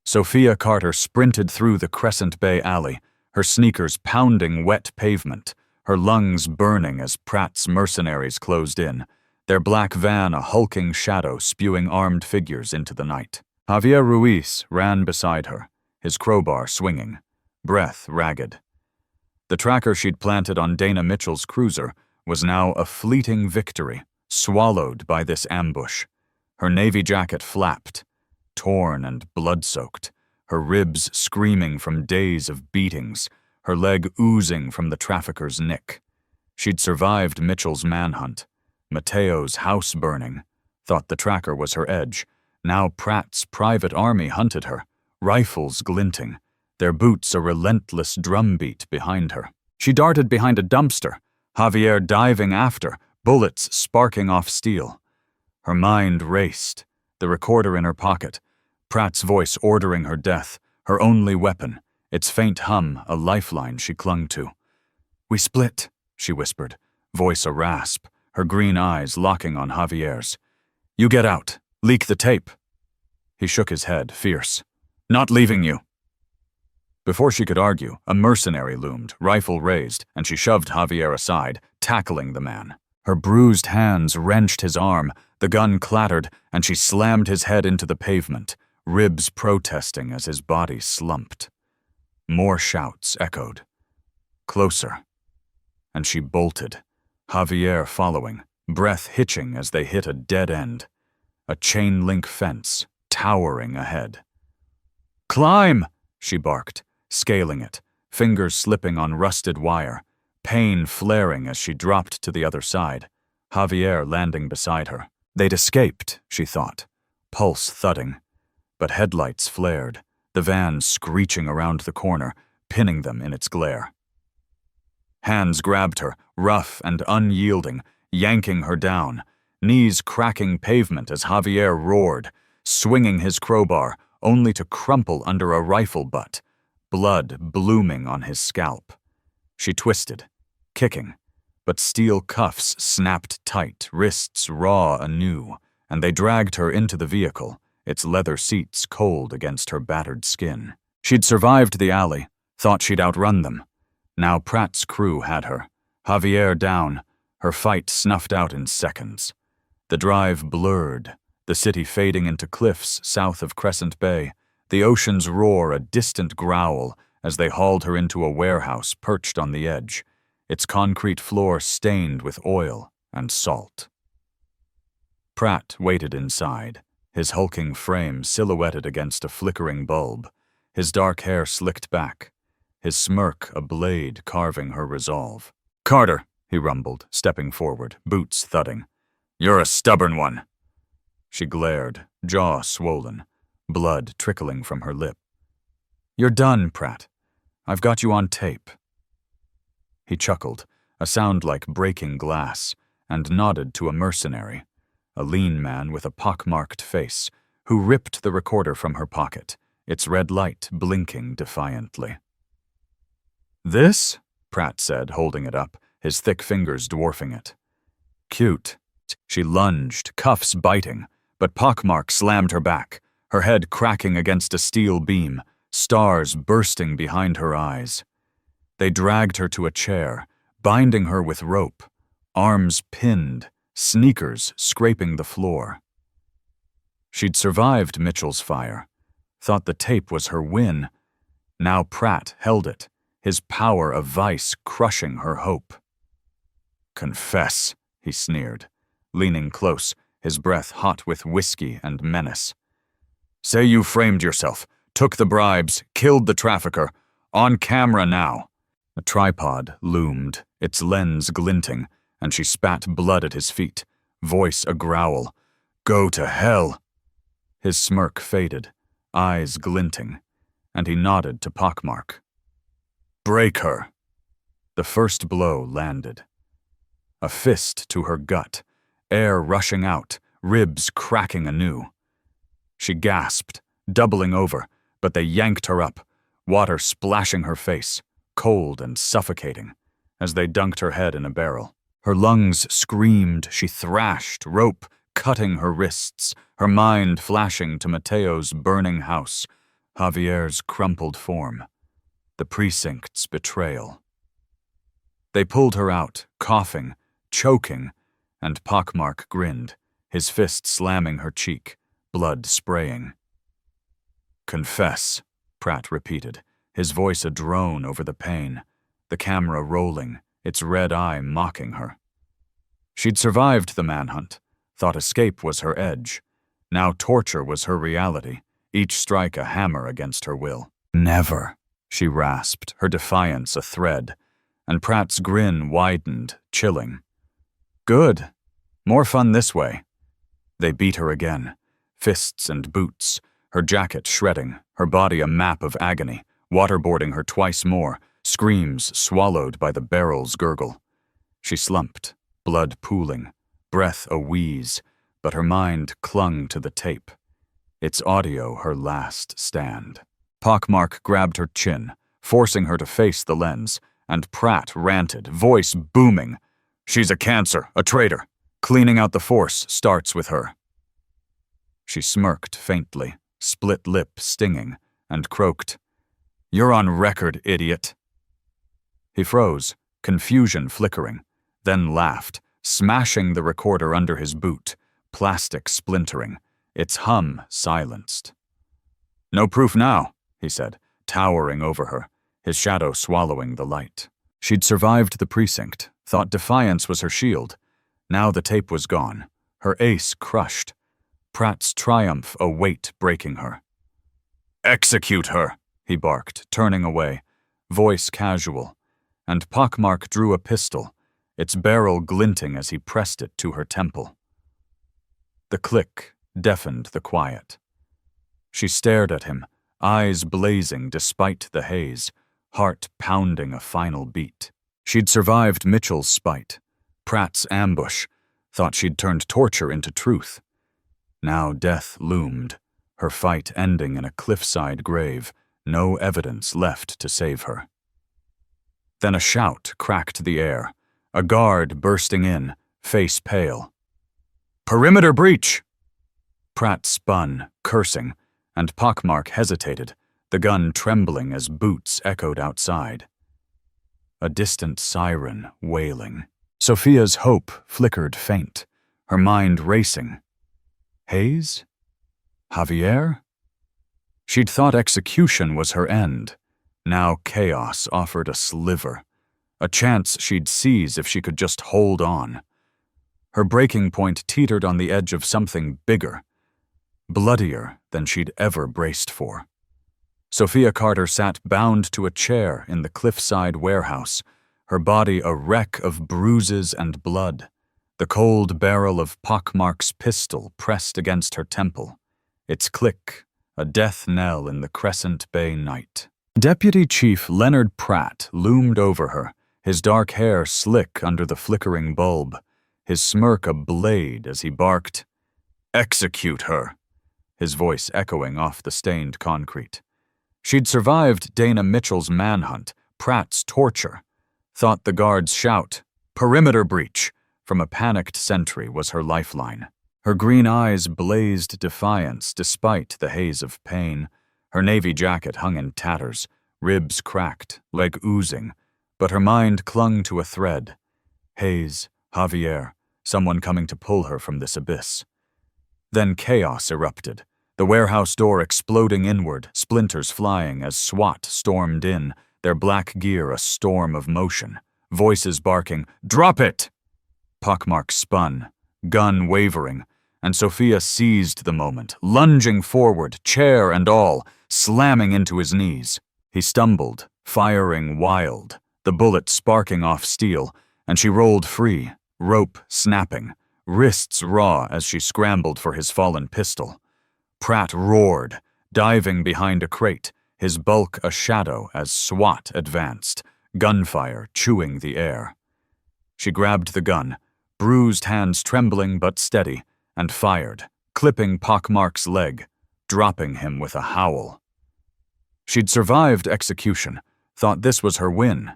A: Sophia Carter sprinted through the Crescent Bay alley, her sneakers pounding wet pavement, her lungs burning as Pratt's mercenaries closed in, their black van a hulking shadow spewing armed figures into the night. Javier Ruiz ran beside her, his crowbar swinging, breath ragged. The tracker she'd planted on Dana Mitchell's cruiser was now a fleeting victory, swallowed by this ambush. Her navy jacket flapped, torn and blood-soaked, her ribs screaming from days of beatings, her leg oozing from the trafficker's nick. She'd survived Mitchell's manhunt, Mateo's house burning, thought the tracker was her edge. Now Pratt's private army hunted her, rifles glinting, their boots a relentless drumbeat behind her. She darted behind a dumpster, Javier diving after, bullets sparking off steel. Her mind raced, the recorder in her pocket, Pratt's voice ordering her death, her only weapon, its faint hum a lifeline she clung to. "We split," she whispered, voice a rasp, her green eyes locking on Javier's. "You get out. Leak the tape." He shook his head, fierce. "Not leaving you." Before she could argue, a mercenary loomed, rifle raised, and she shoved Javier aside, tackling the man. Her bruised hands wrenched his arm, the gun clattered, and she slammed his head into the pavement, ribs protesting as his body slumped. More shouts echoed. Closer. And she bolted, Javier following, breath hitching as they hit a dead end. A chain-link fence, towering ahead. "Climb!" she barked, scaling it, fingers slipping on rusted wire, pain flaring as she dropped to the other side, Javier landing beside her. They'd escaped, she thought, pulse thudding. But headlights flared, the van screeching around the corner, pinning them in its glare. Hands grabbed her, rough and unyielding, yanking her down, knees cracking pavement as Javier roared, swinging his crowbar, only to crumple under a rifle butt, blood blooming on his scalp. She twisted, kicking, but steel cuffs snapped tight, wrists raw anew, and they dragged her into the vehicle, its leather seats cold against her battered skin. She'd survived the alley, thought she'd outrun them. Now Pratt's crew had her, Javier down, her fight snuffed out in seconds. The drive blurred, the city fading into cliffs south of Crescent Bay, the ocean's roar a distant growl as they hauled her into a warehouse perched on the edge, its concrete floor stained with oil and salt. Pratt waited inside, his hulking frame silhouetted against a flickering bulb, his dark hair slicked back, his smirk a blade carving her resolve. "Carter," he rumbled, stepping forward, boots thudding. "You're a stubborn one." She glared, jaw swollen, blood trickling from her lip. "You're done, Pratt. I've got you on tape." He chuckled, a sound like breaking glass, and nodded to a mercenary, a lean man with a pockmarked face, who ripped the recorder from her pocket, its red light blinking defiantly. "This?" Pratt said, holding it up, his thick fingers dwarfing it. "Cute." She lunged, cuffs biting, but Pockmark slammed her back, her head cracking against a steel beam, stars bursting behind her eyes. They dragged her to a chair, binding her with rope, arms pinned, sneakers scraping the floor. She'd survived Mitchell's fire, thought the tape was her win. Now Pratt held it, his power of vice crushing her hope. "Confess," he sneered, leaning close, his breath hot with whiskey and menace. "Say you framed yourself, took the bribes, killed the trafficker, on camera now." A tripod loomed, its lens glinting, and she spat blood at his feet, voice a growl. "Go to hell." His smirk faded, eyes glinting, and he nodded to Pockmark. "Break her." The first blow landed. A fist to her gut, air rushing out, ribs cracking anew. She gasped, doubling over, but they yanked her up, water splashing her face, cold and suffocating, as they dunked her head in a barrel. Her lungs screamed, she thrashed, rope cutting her wrists, her mind flashing to Mateo's burning house, Javier's crumpled form, the precinct's betrayal. They pulled her out, coughing, choking, and Pockmark grinned, his fist slamming her cheek, blood spraying. "Confess," Pratt repeated, his voice a drone over the pain, the camera rolling, its red eye mocking her. She'd survived the manhunt, thought escape was her edge. Now torture was her reality, each strike a hammer against her will. "Never," she rasped, her defiance a thread, and Pratt's grin widened, chilling. "Good. More fun this way." They beat her again, fists and boots, her jacket shredding, her body a map of agony, waterboarding her twice more, screams swallowed by the barrel's gurgle. She slumped, blood pooling, breath a wheeze, but her mind clung to the tape. Its audio her last stand. Pockmark grabbed her chin, forcing her to face the lens, and Pratt ranted, voice booming. "She's a cancer, a traitor. Cleaning out the force starts with her." She smirked faintly, split lip stinging, and croaked, "You're on record, idiot." He froze, confusion flickering, then laughed, smashing the recorder under his boot, plastic splintering, its hum silenced. "No proof now," he said, towering over her, his shadow swallowing the light. She'd survived the precinct, thought defiance was her shield. Now the tape was gone, her ace crushed. Pratt's triumph a weight breaking her. "Execute her," he barked, turning away, voice casual, and Pockmark drew a pistol, its barrel glinting as he pressed it to her temple. The click deafened the quiet. She stared at him, eyes blazing despite the haze, heart pounding a final beat. She'd survived Mitchell's spite, Pratt's ambush, thought she'd turned torture into truth. Now death loomed, her fight ending in a cliffside grave, no evidence left to save her. Then a shout cracked the air, a guard bursting in, face pale. "Perimeter breach!" Pratt spun, cursing, and Pockmark hesitated, the gun trembling as boots echoed outside. A distant siren wailing. Sofia's hope flickered faint, her mind racing. Hayes? Javier? She'd thought execution was her end. Now chaos offered a sliver, a chance she'd seize if she could just hold on. Her breaking point teetered on the edge of something bigger, bloodier than she'd ever braced for. Sofia Carter sat bound to a chair in the cliffside warehouse, her body a wreck of bruises and blood, the cold barrel of Pockmark's pistol pressed against her temple, its click a death knell in the Crescent Bay night. Deputy Chief Leonard Pratt loomed over her, his dark hair slick under the flickering bulb, his smirk a blade as he barked, "Execute her," his voice echoing off the stained concrete. She'd survived Dana Mitchell's manhunt, Pratt's torture, thought the guard's shout, "Perimeter breach," from a panicked sentry was her lifeline. Her green eyes blazed defiance despite the haze of pain. Her navy jacket hung in tatters, ribs cracked, leg oozing, but her mind clung to a thread. Hayes, Javier, someone coming to pull her from this abyss. Then chaos erupted, the warehouse door exploding inward, splinters flying as SWAT stormed in, their black gear a storm of motion, voices barking, "Drop it!" Pockmark spun, gun wavering, and Sofia seized the moment, lunging forward, chair and all, slamming into his knees. He stumbled, firing wild, the bullet sparking off steel, and she rolled free, rope snapping, wrists raw as she scrambled for his fallen pistol. Pratt roared, diving behind a crate, his bulk a shadow as SWAT advanced, gunfire chewing the air. She grabbed the gun, bruised hands trembling but steady, and fired, clipping Pockmark's leg, dropping him with a howl. She'd survived execution, thought this was her win.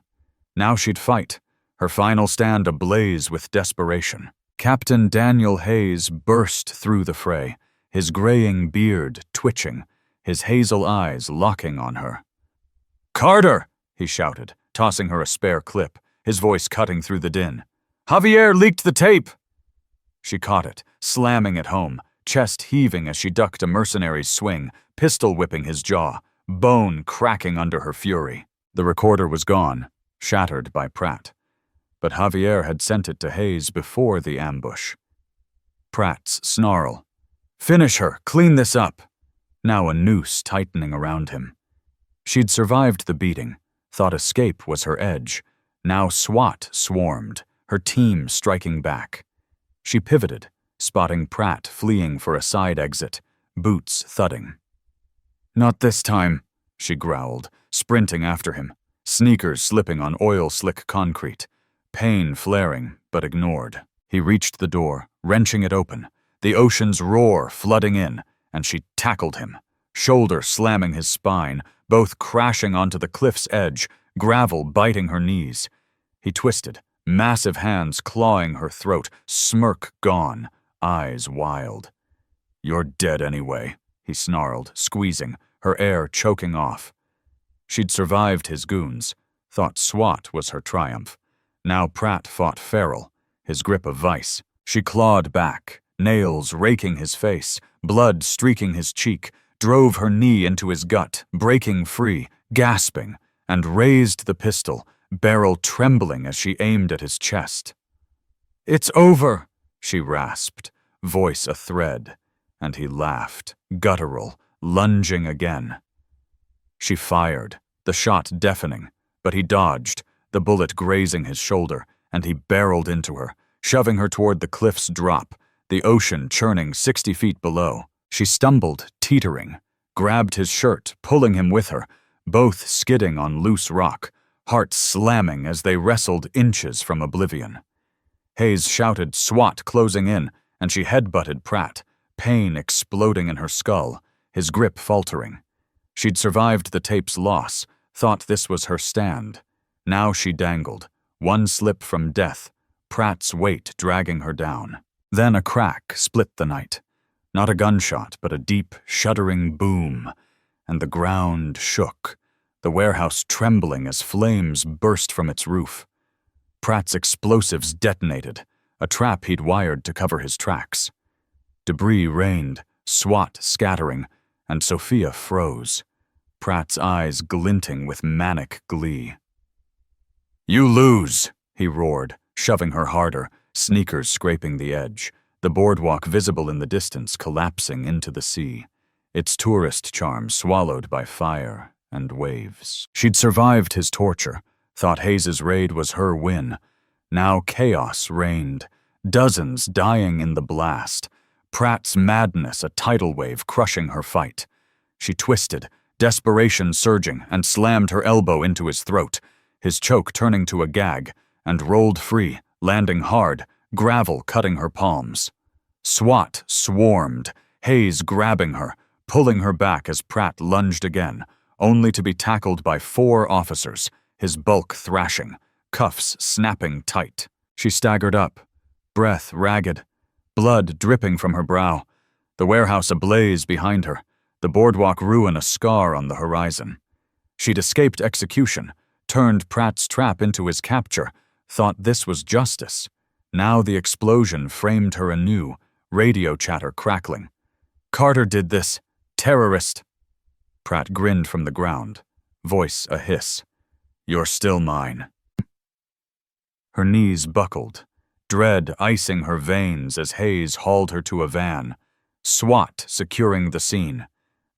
A: Now she'd fight, her final stand ablaze with desperation. Captain Daniel Hayes burst through the fray, his graying beard twitching, his hazel eyes locking on her. "Carter!" he shouted, tossing her a spare clip, his voice cutting through the din. "Javier leaked the tape!" She caught it, slamming it home, chest heaving as she ducked a mercenary's swing, pistol whipping his jaw, bone cracking under her fury. The recorder was gone, shattered by Pratt. But Javier had sent it to Hayes before the ambush. Pratt's snarl. "Finish her, clean this up!" Now a noose tightening around him. She'd survived the beating, thought escape was her edge. Now SWAT swarmed, her team striking back. She pivoted, spotting Pratt fleeing for a side exit, boots thudding. "Not this time," she growled, sprinting after him, sneakers slipping on oil-slick concrete, pain flaring but ignored. He reached the door, wrenching it open, the ocean's roar flooding in, and she tackled him, shoulder slamming his spine, both crashing onto the cliff's edge, gravel biting her knees. He twisted, massive hands clawing her throat, smirk gone, eyes wild. "You're dead anyway," he snarled, squeezing, her air choking off. She'd survived his goons, thought SWAT was her triumph. Now Pratt fought feral, his grip a vice. She clawed back, nails raking his face, blood streaking his cheek, drove her knee into his gut, breaking free, gasping, and raised the pistol, barrel trembling as she aimed at his chest. "It's over," she rasped, voice a thread, and he laughed, guttural, lunging again. She fired, the shot deafening, but he dodged, the bullet grazing his shoulder, and he barreled into her, shoving her toward the cliff's drop, the ocean churning 60 feet below. She stumbled, teetering, grabbed his shirt, pulling him with her, both skidding on loose rock, hearts slamming as they wrestled inches from oblivion. Hayes shouted SWAT closing in, and she headbutted Pratt, pain exploding in her skull, his grip faltering. She'd survived the tape's loss, thought this was her stand. Now she dangled, one slip from death, Pratt's weight dragging her down. Then a crack split the night. Not a gunshot, but a deep, shuddering boom, and the ground shook, the warehouse trembling as flames burst from its roof. Pratt's explosives detonated, a trap he'd wired to cover his tracks. Debris rained, SWAT scattering, and Sofia froze, Pratt's eyes glinting with manic glee. "You lose," he roared, shoving her harder, sneakers scraping the edge, the boardwalk visible in the distance collapsing into the sea, its tourist charm swallowed by fire and waves. She'd survived his torture, thought Hayes's raid was her win. Now chaos reigned, dozens dying in the blast, Pratt's madness a tidal wave crushing her fight. She twisted, desperation surging, and slammed her elbow into his throat, his choke turning to a gag, and rolled free, landing hard, gravel cutting her palms. SWAT swarmed, Hayes grabbing her, pulling her back as Pratt lunged again, only to be tackled by 4 officers, his bulk thrashing, cuffs snapping tight. She staggered up, breath ragged, blood dripping from her brow, the warehouse ablaze behind her, the boardwalk ruin a scar on the horizon. She'd escaped execution, turned Pratt's trap into his capture, thought this was justice. Now the explosion framed her anew, radio chatter crackling. "Carter did this. Terrorist." Pratt grinned from the ground, voice a hiss. "You're still mine." Her knees buckled, dread icing her veins as Hayes hauled her to a van, SWAT securing the scene,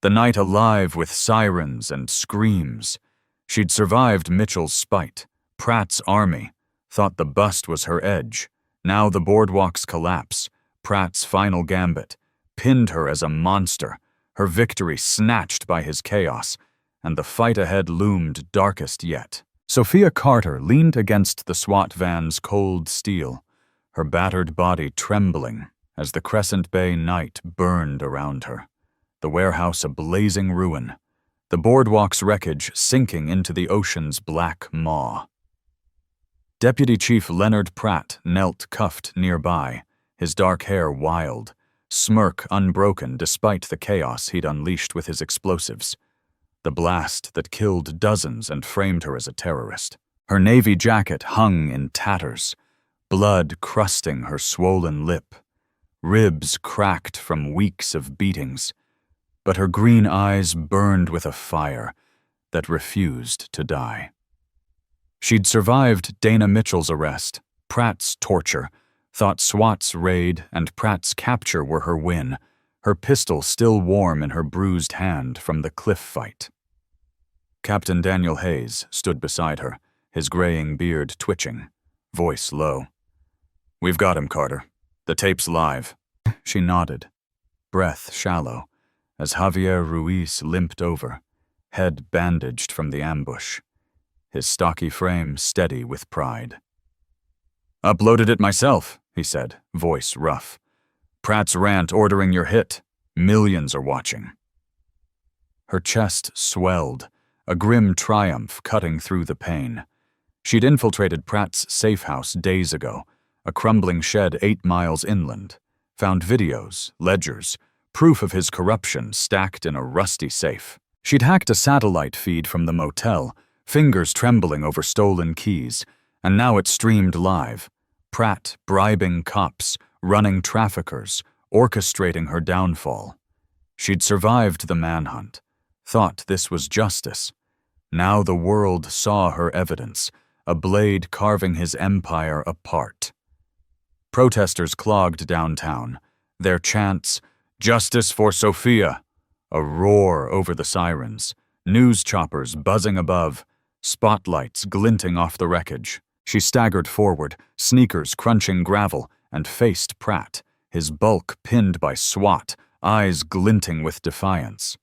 A: the night alive with sirens and screams. She'd survived Mitchell's spite, Pratt's army, thought the bust was her edge. Now the boardwalk's collapse, Pratt's final gambit, pinned her as a monster, her victory snatched by his chaos, and the fight ahead loomed darkest yet. Sofia Carter leaned against the SWAT van's cold steel, her battered body trembling as the Crescent Bay night burned around her, the warehouse a blazing ruin, the boardwalk's wreckage sinking into the ocean's black maw. Deputy Chief Leonard Pratt knelt cuffed nearby, his dark hair wild, smirk unbroken despite the chaos he'd unleashed with his explosives. The blast that killed dozens and framed her as a terrorist. Her navy jacket hung in tatters, blood crusting her swollen lip, ribs cracked from weeks of beatings, but her green eyes burned with a fire that refused to die. She'd survived Dana Mitchell's arrest, Pratt's torture, thought SWAT's raid and Pratt's capture were her win, her pistol still warm in her bruised hand from the cliff fight. Captain Daniel Hayes stood beside her, his graying beard twitching, voice low. "We've got him, Carter. The tape's live." She nodded, breath shallow, as Javier Ruiz limped over, head bandaged from the ambush, his stocky frame steady with pride. "Uploaded it myself," he said, voice rough. "Pratt's rant ordering your hit. Millions are watching." Her chest swelled, a grim triumph cutting through the pain. She'd infiltrated Pratt's safe house days ago, a crumbling shed 8 miles inland, found videos, ledgers, proof of his corruption stacked in a rusty safe. She'd hacked a satellite feed from the motel, fingers trembling over stolen keys, and now it streamed live. Pratt bribing cops, running traffickers, orchestrating her downfall. She'd survived the manhunt, thought this was justice. Now the world saw her evidence, a blade carving his empire apart. Protesters clogged downtown, their chants, "Justice for Sofia," a roar over the sirens, news choppers buzzing above, spotlights glinting off the wreckage. She staggered forward, sneakers crunching gravel, and faced Pratt, his bulk pinned by SWAT, eyes glinting with defiance.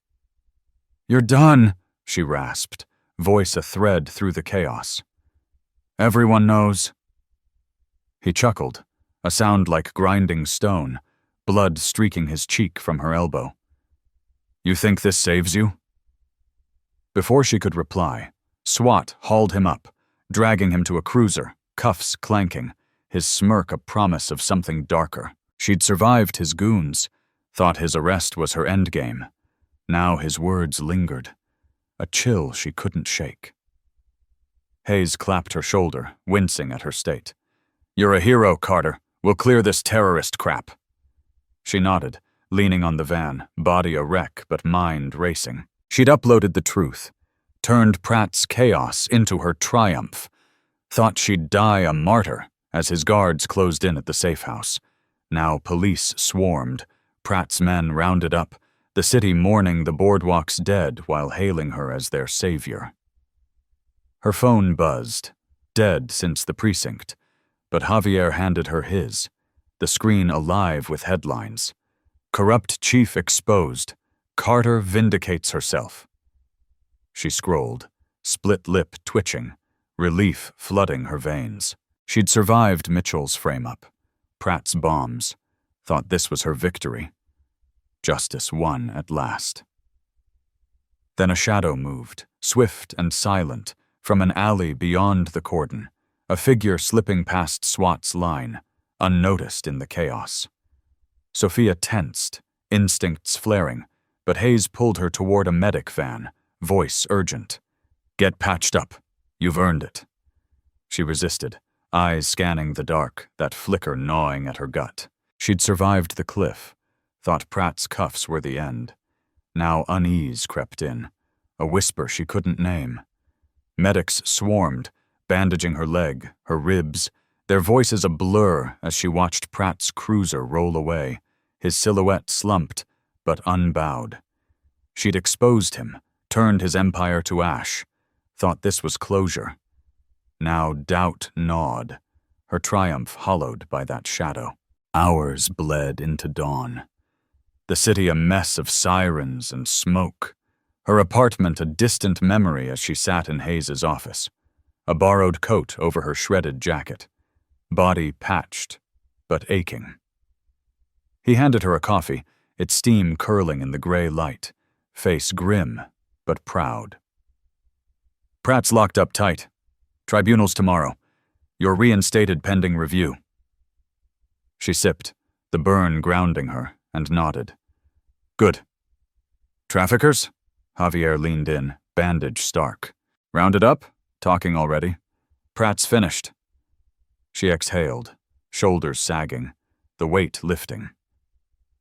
A: "You're done," she rasped, voice a thread through the chaos. "Everyone knows." He chuckled, a sound like grinding stone, blood streaking his cheek from her elbow. "You think this saves you?" Before she could reply, SWAT hauled him up, dragging him to a cruiser, cuffs clanking, his smirk a promise of something darker. She'd survived his goons, thought his arrest was her endgame. Now his words lingered, a chill she couldn't shake. Hayes clapped her shoulder, wincing at her state. "You're a hero, Carter. We'll clear this terrorist crap." She nodded, leaning on the van, body a wreck but mind racing. She'd uploaded the truth, turned Pratt's chaos into her triumph, thought she'd die a martyr as his guards closed in at the safe house. Now police swarmed, Pratt's men rounded up, the city mourning the boardwalk's dead while hailing her as their savior. Her phone buzzed, dead since the precinct, but Javier handed her his, the screen alive with headlines. "Corrupt chief exposed. Carter vindicates herself." She scrolled, split lip twitching, relief flooding her veins. She'd survived Mitchell's frame-up, Pratt's bombs, thought this was her victory. Justice won at last. Then a shadow moved, swift and silent, from an alley beyond the cordon, a figure slipping past SWAT's line, unnoticed in the chaos. Sofia tensed, instincts flaring, but Hayes pulled her toward a medic van, voice urgent. "Get patched up. You've earned it." She resisted, eyes scanning the dark, that flicker gnawing at her gut. She'd survived the cliff, thought Pratt's cuffs were the end. Now unease crept in, a whisper she couldn't name. Medics swarmed, bandaging her leg, her ribs, their voices a blur as she watched Pratt's cruiser roll away, his silhouette slumped, but unbowed. She'd exposed him, turned his empire to ash, thought this was closure. Now doubt gnawed, her triumph hollowed by that shadow. Hours bled into dawn. The city a mess of sirens and smoke. Her apartment a distant memory as she sat in Hayes's office. A borrowed coat over her shredded jacket. Body patched, but aching. He handed her a coffee, its steam curling in the gray light, face grim, but proud. Pratt's locked up tight. Tribunals tomorrow. You're reinstated pending review. She sipped, the burn grounding her, and nodded. Good. Traffickers? Javier leaned in, bandage stark. Rounded up? Talking already? Pratt's finished. She exhaled, shoulders sagging, the weight lifting.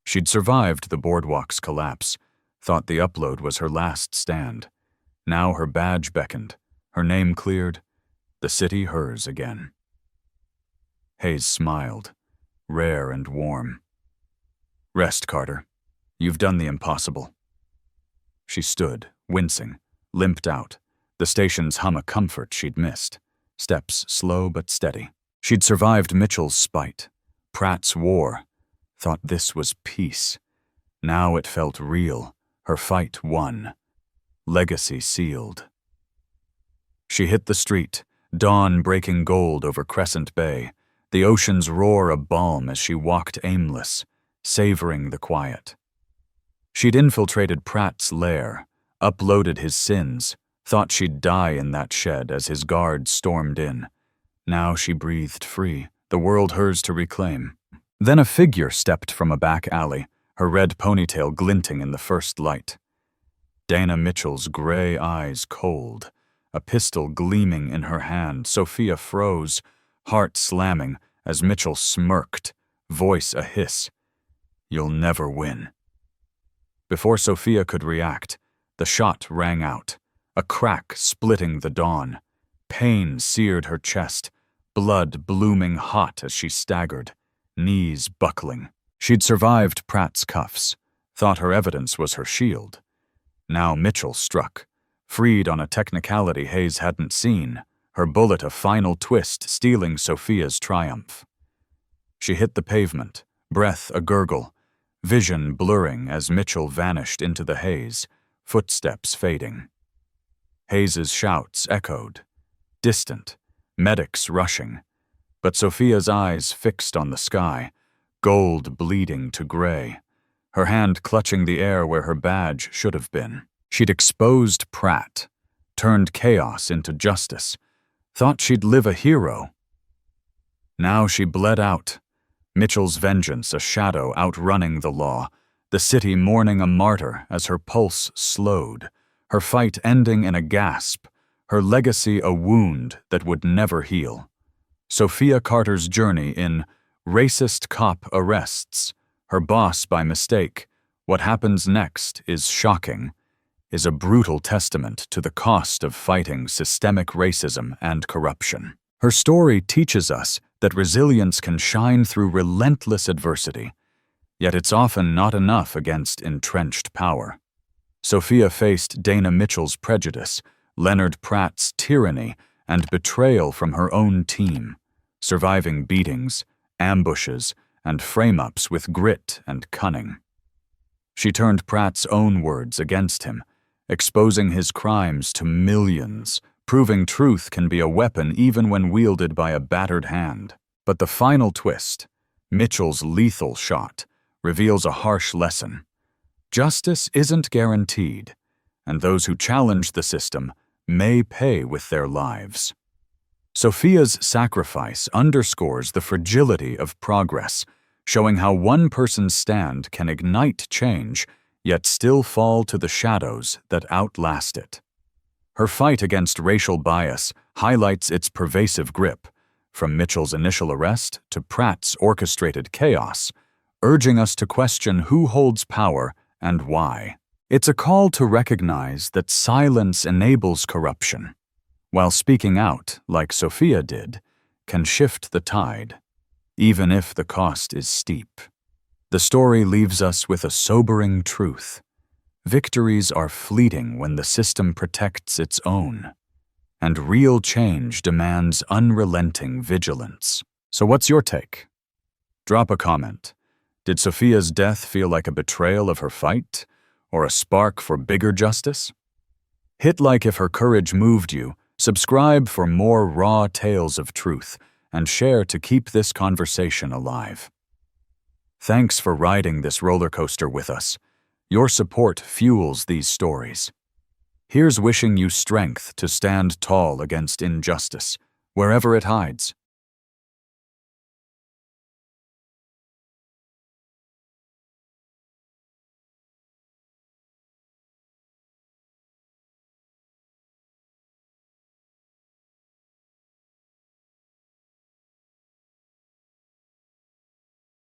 A: She'd survived the boardwalk's collapse, thought the upload was her last stand. Now her badge beckoned, her name cleared, the city hers again. Hayes smiled, rare and warm. Rest, Carter. You've done the impossible. She stood, wincing, limped out, the station's hum of comfort she'd missed, steps slow but steady. She'd survived Mitchell's spite, Pratt's war, thought this was peace. Now it felt real, her fight won, legacy sealed. She hit the street, dawn breaking gold over Crescent Bay, the ocean's roar a balm as she walked aimless, savoring the quiet. She'd infiltrated Pratt's lair, uploaded his sins, thought she'd die in that shed as his guards stormed in. Now she breathed free, the world hers to reclaim. Then a figure stepped from a back alley, her red ponytail glinting in the first light. Dana Mitchell's gray eyes cold, a pistol gleaming in her hand. Sofia froze, heart slamming, as Mitchell smirked, voice a hiss. You'll never win. Before Sofia could react, the shot rang out, a crack splitting the dawn. Pain seared her chest, blood blooming hot as she staggered, knees buckling. She'd survived Pratt's cuffs, thought her evidence was her shield. Now Mitchell struck, freed on a technicality Hayes hadn't seen, her bullet a final twist stealing Sofia's triumph. She hit the pavement, breath a gurgle, vision blurring as Mitchell vanished into the haze, footsteps fading. Hayes's shouts echoed, distant, medics rushing, but Sofia's eyes fixed on the sky, gold bleeding to gray, her hand clutching the air where her badge should have been. She'd exposed Pratt, turned chaos into justice, thought she'd live a hero. Now she bled out, Mitchell's vengeance a shadow outrunning the law, the city mourning a martyr as her pulse slowed, her fight ending in a gasp, her legacy a wound that would never heal. Sofia Carter's journey in Racist Cop Arrests, her boss by mistake, what happens next is shocking, is a brutal testament to the cost of fighting systemic racism and corruption. Her story teaches us that resilience can shine through relentless adversity, yet it's often not enough against entrenched power. Sofia faced Dana Mitchell's prejudice, Leonard Pratt's tyranny, and betrayal from her own team, surviving beatings, ambushes, and frame-ups with grit and cunning. She turned Pratt's own words against him, exposing his crimes to millions, proving truth can be a weapon even when wielded by a battered hand. But the final twist, Mitchell's lethal shot, reveals a harsh lesson. Justice isn't guaranteed, and those who challenge the system may pay with their lives. Sofia's sacrifice underscores the fragility of progress, showing how one person's stand can ignite change, yet still fall to the shadows that outlast it. Her fight against racial bias highlights its pervasive grip, from Mitchell's initial arrest to Pratt's orchestrated chaos, urging us to question who holds power and why. It's a call to recognize that silence enables corruption, while speaking out, like Sofia did, can shift the tide, even if the cost is steep. The story leaves us with a sobering truth. Victories are fleeting when the system protects its own, and real change demands unrelenting vigilance. So what's your take? Drop a comment. Did Sofia's death feel like a betrayal of her fight, or a spark for bigger justice? Hit like if her courage moved you, subscribe for more raw tales of truth, and share to keep this conversation alive. Thanks for riding this roller coaster with us. Your support fuels these stories. Here's wishing you strength to stand tall against injustice, wherever it hides.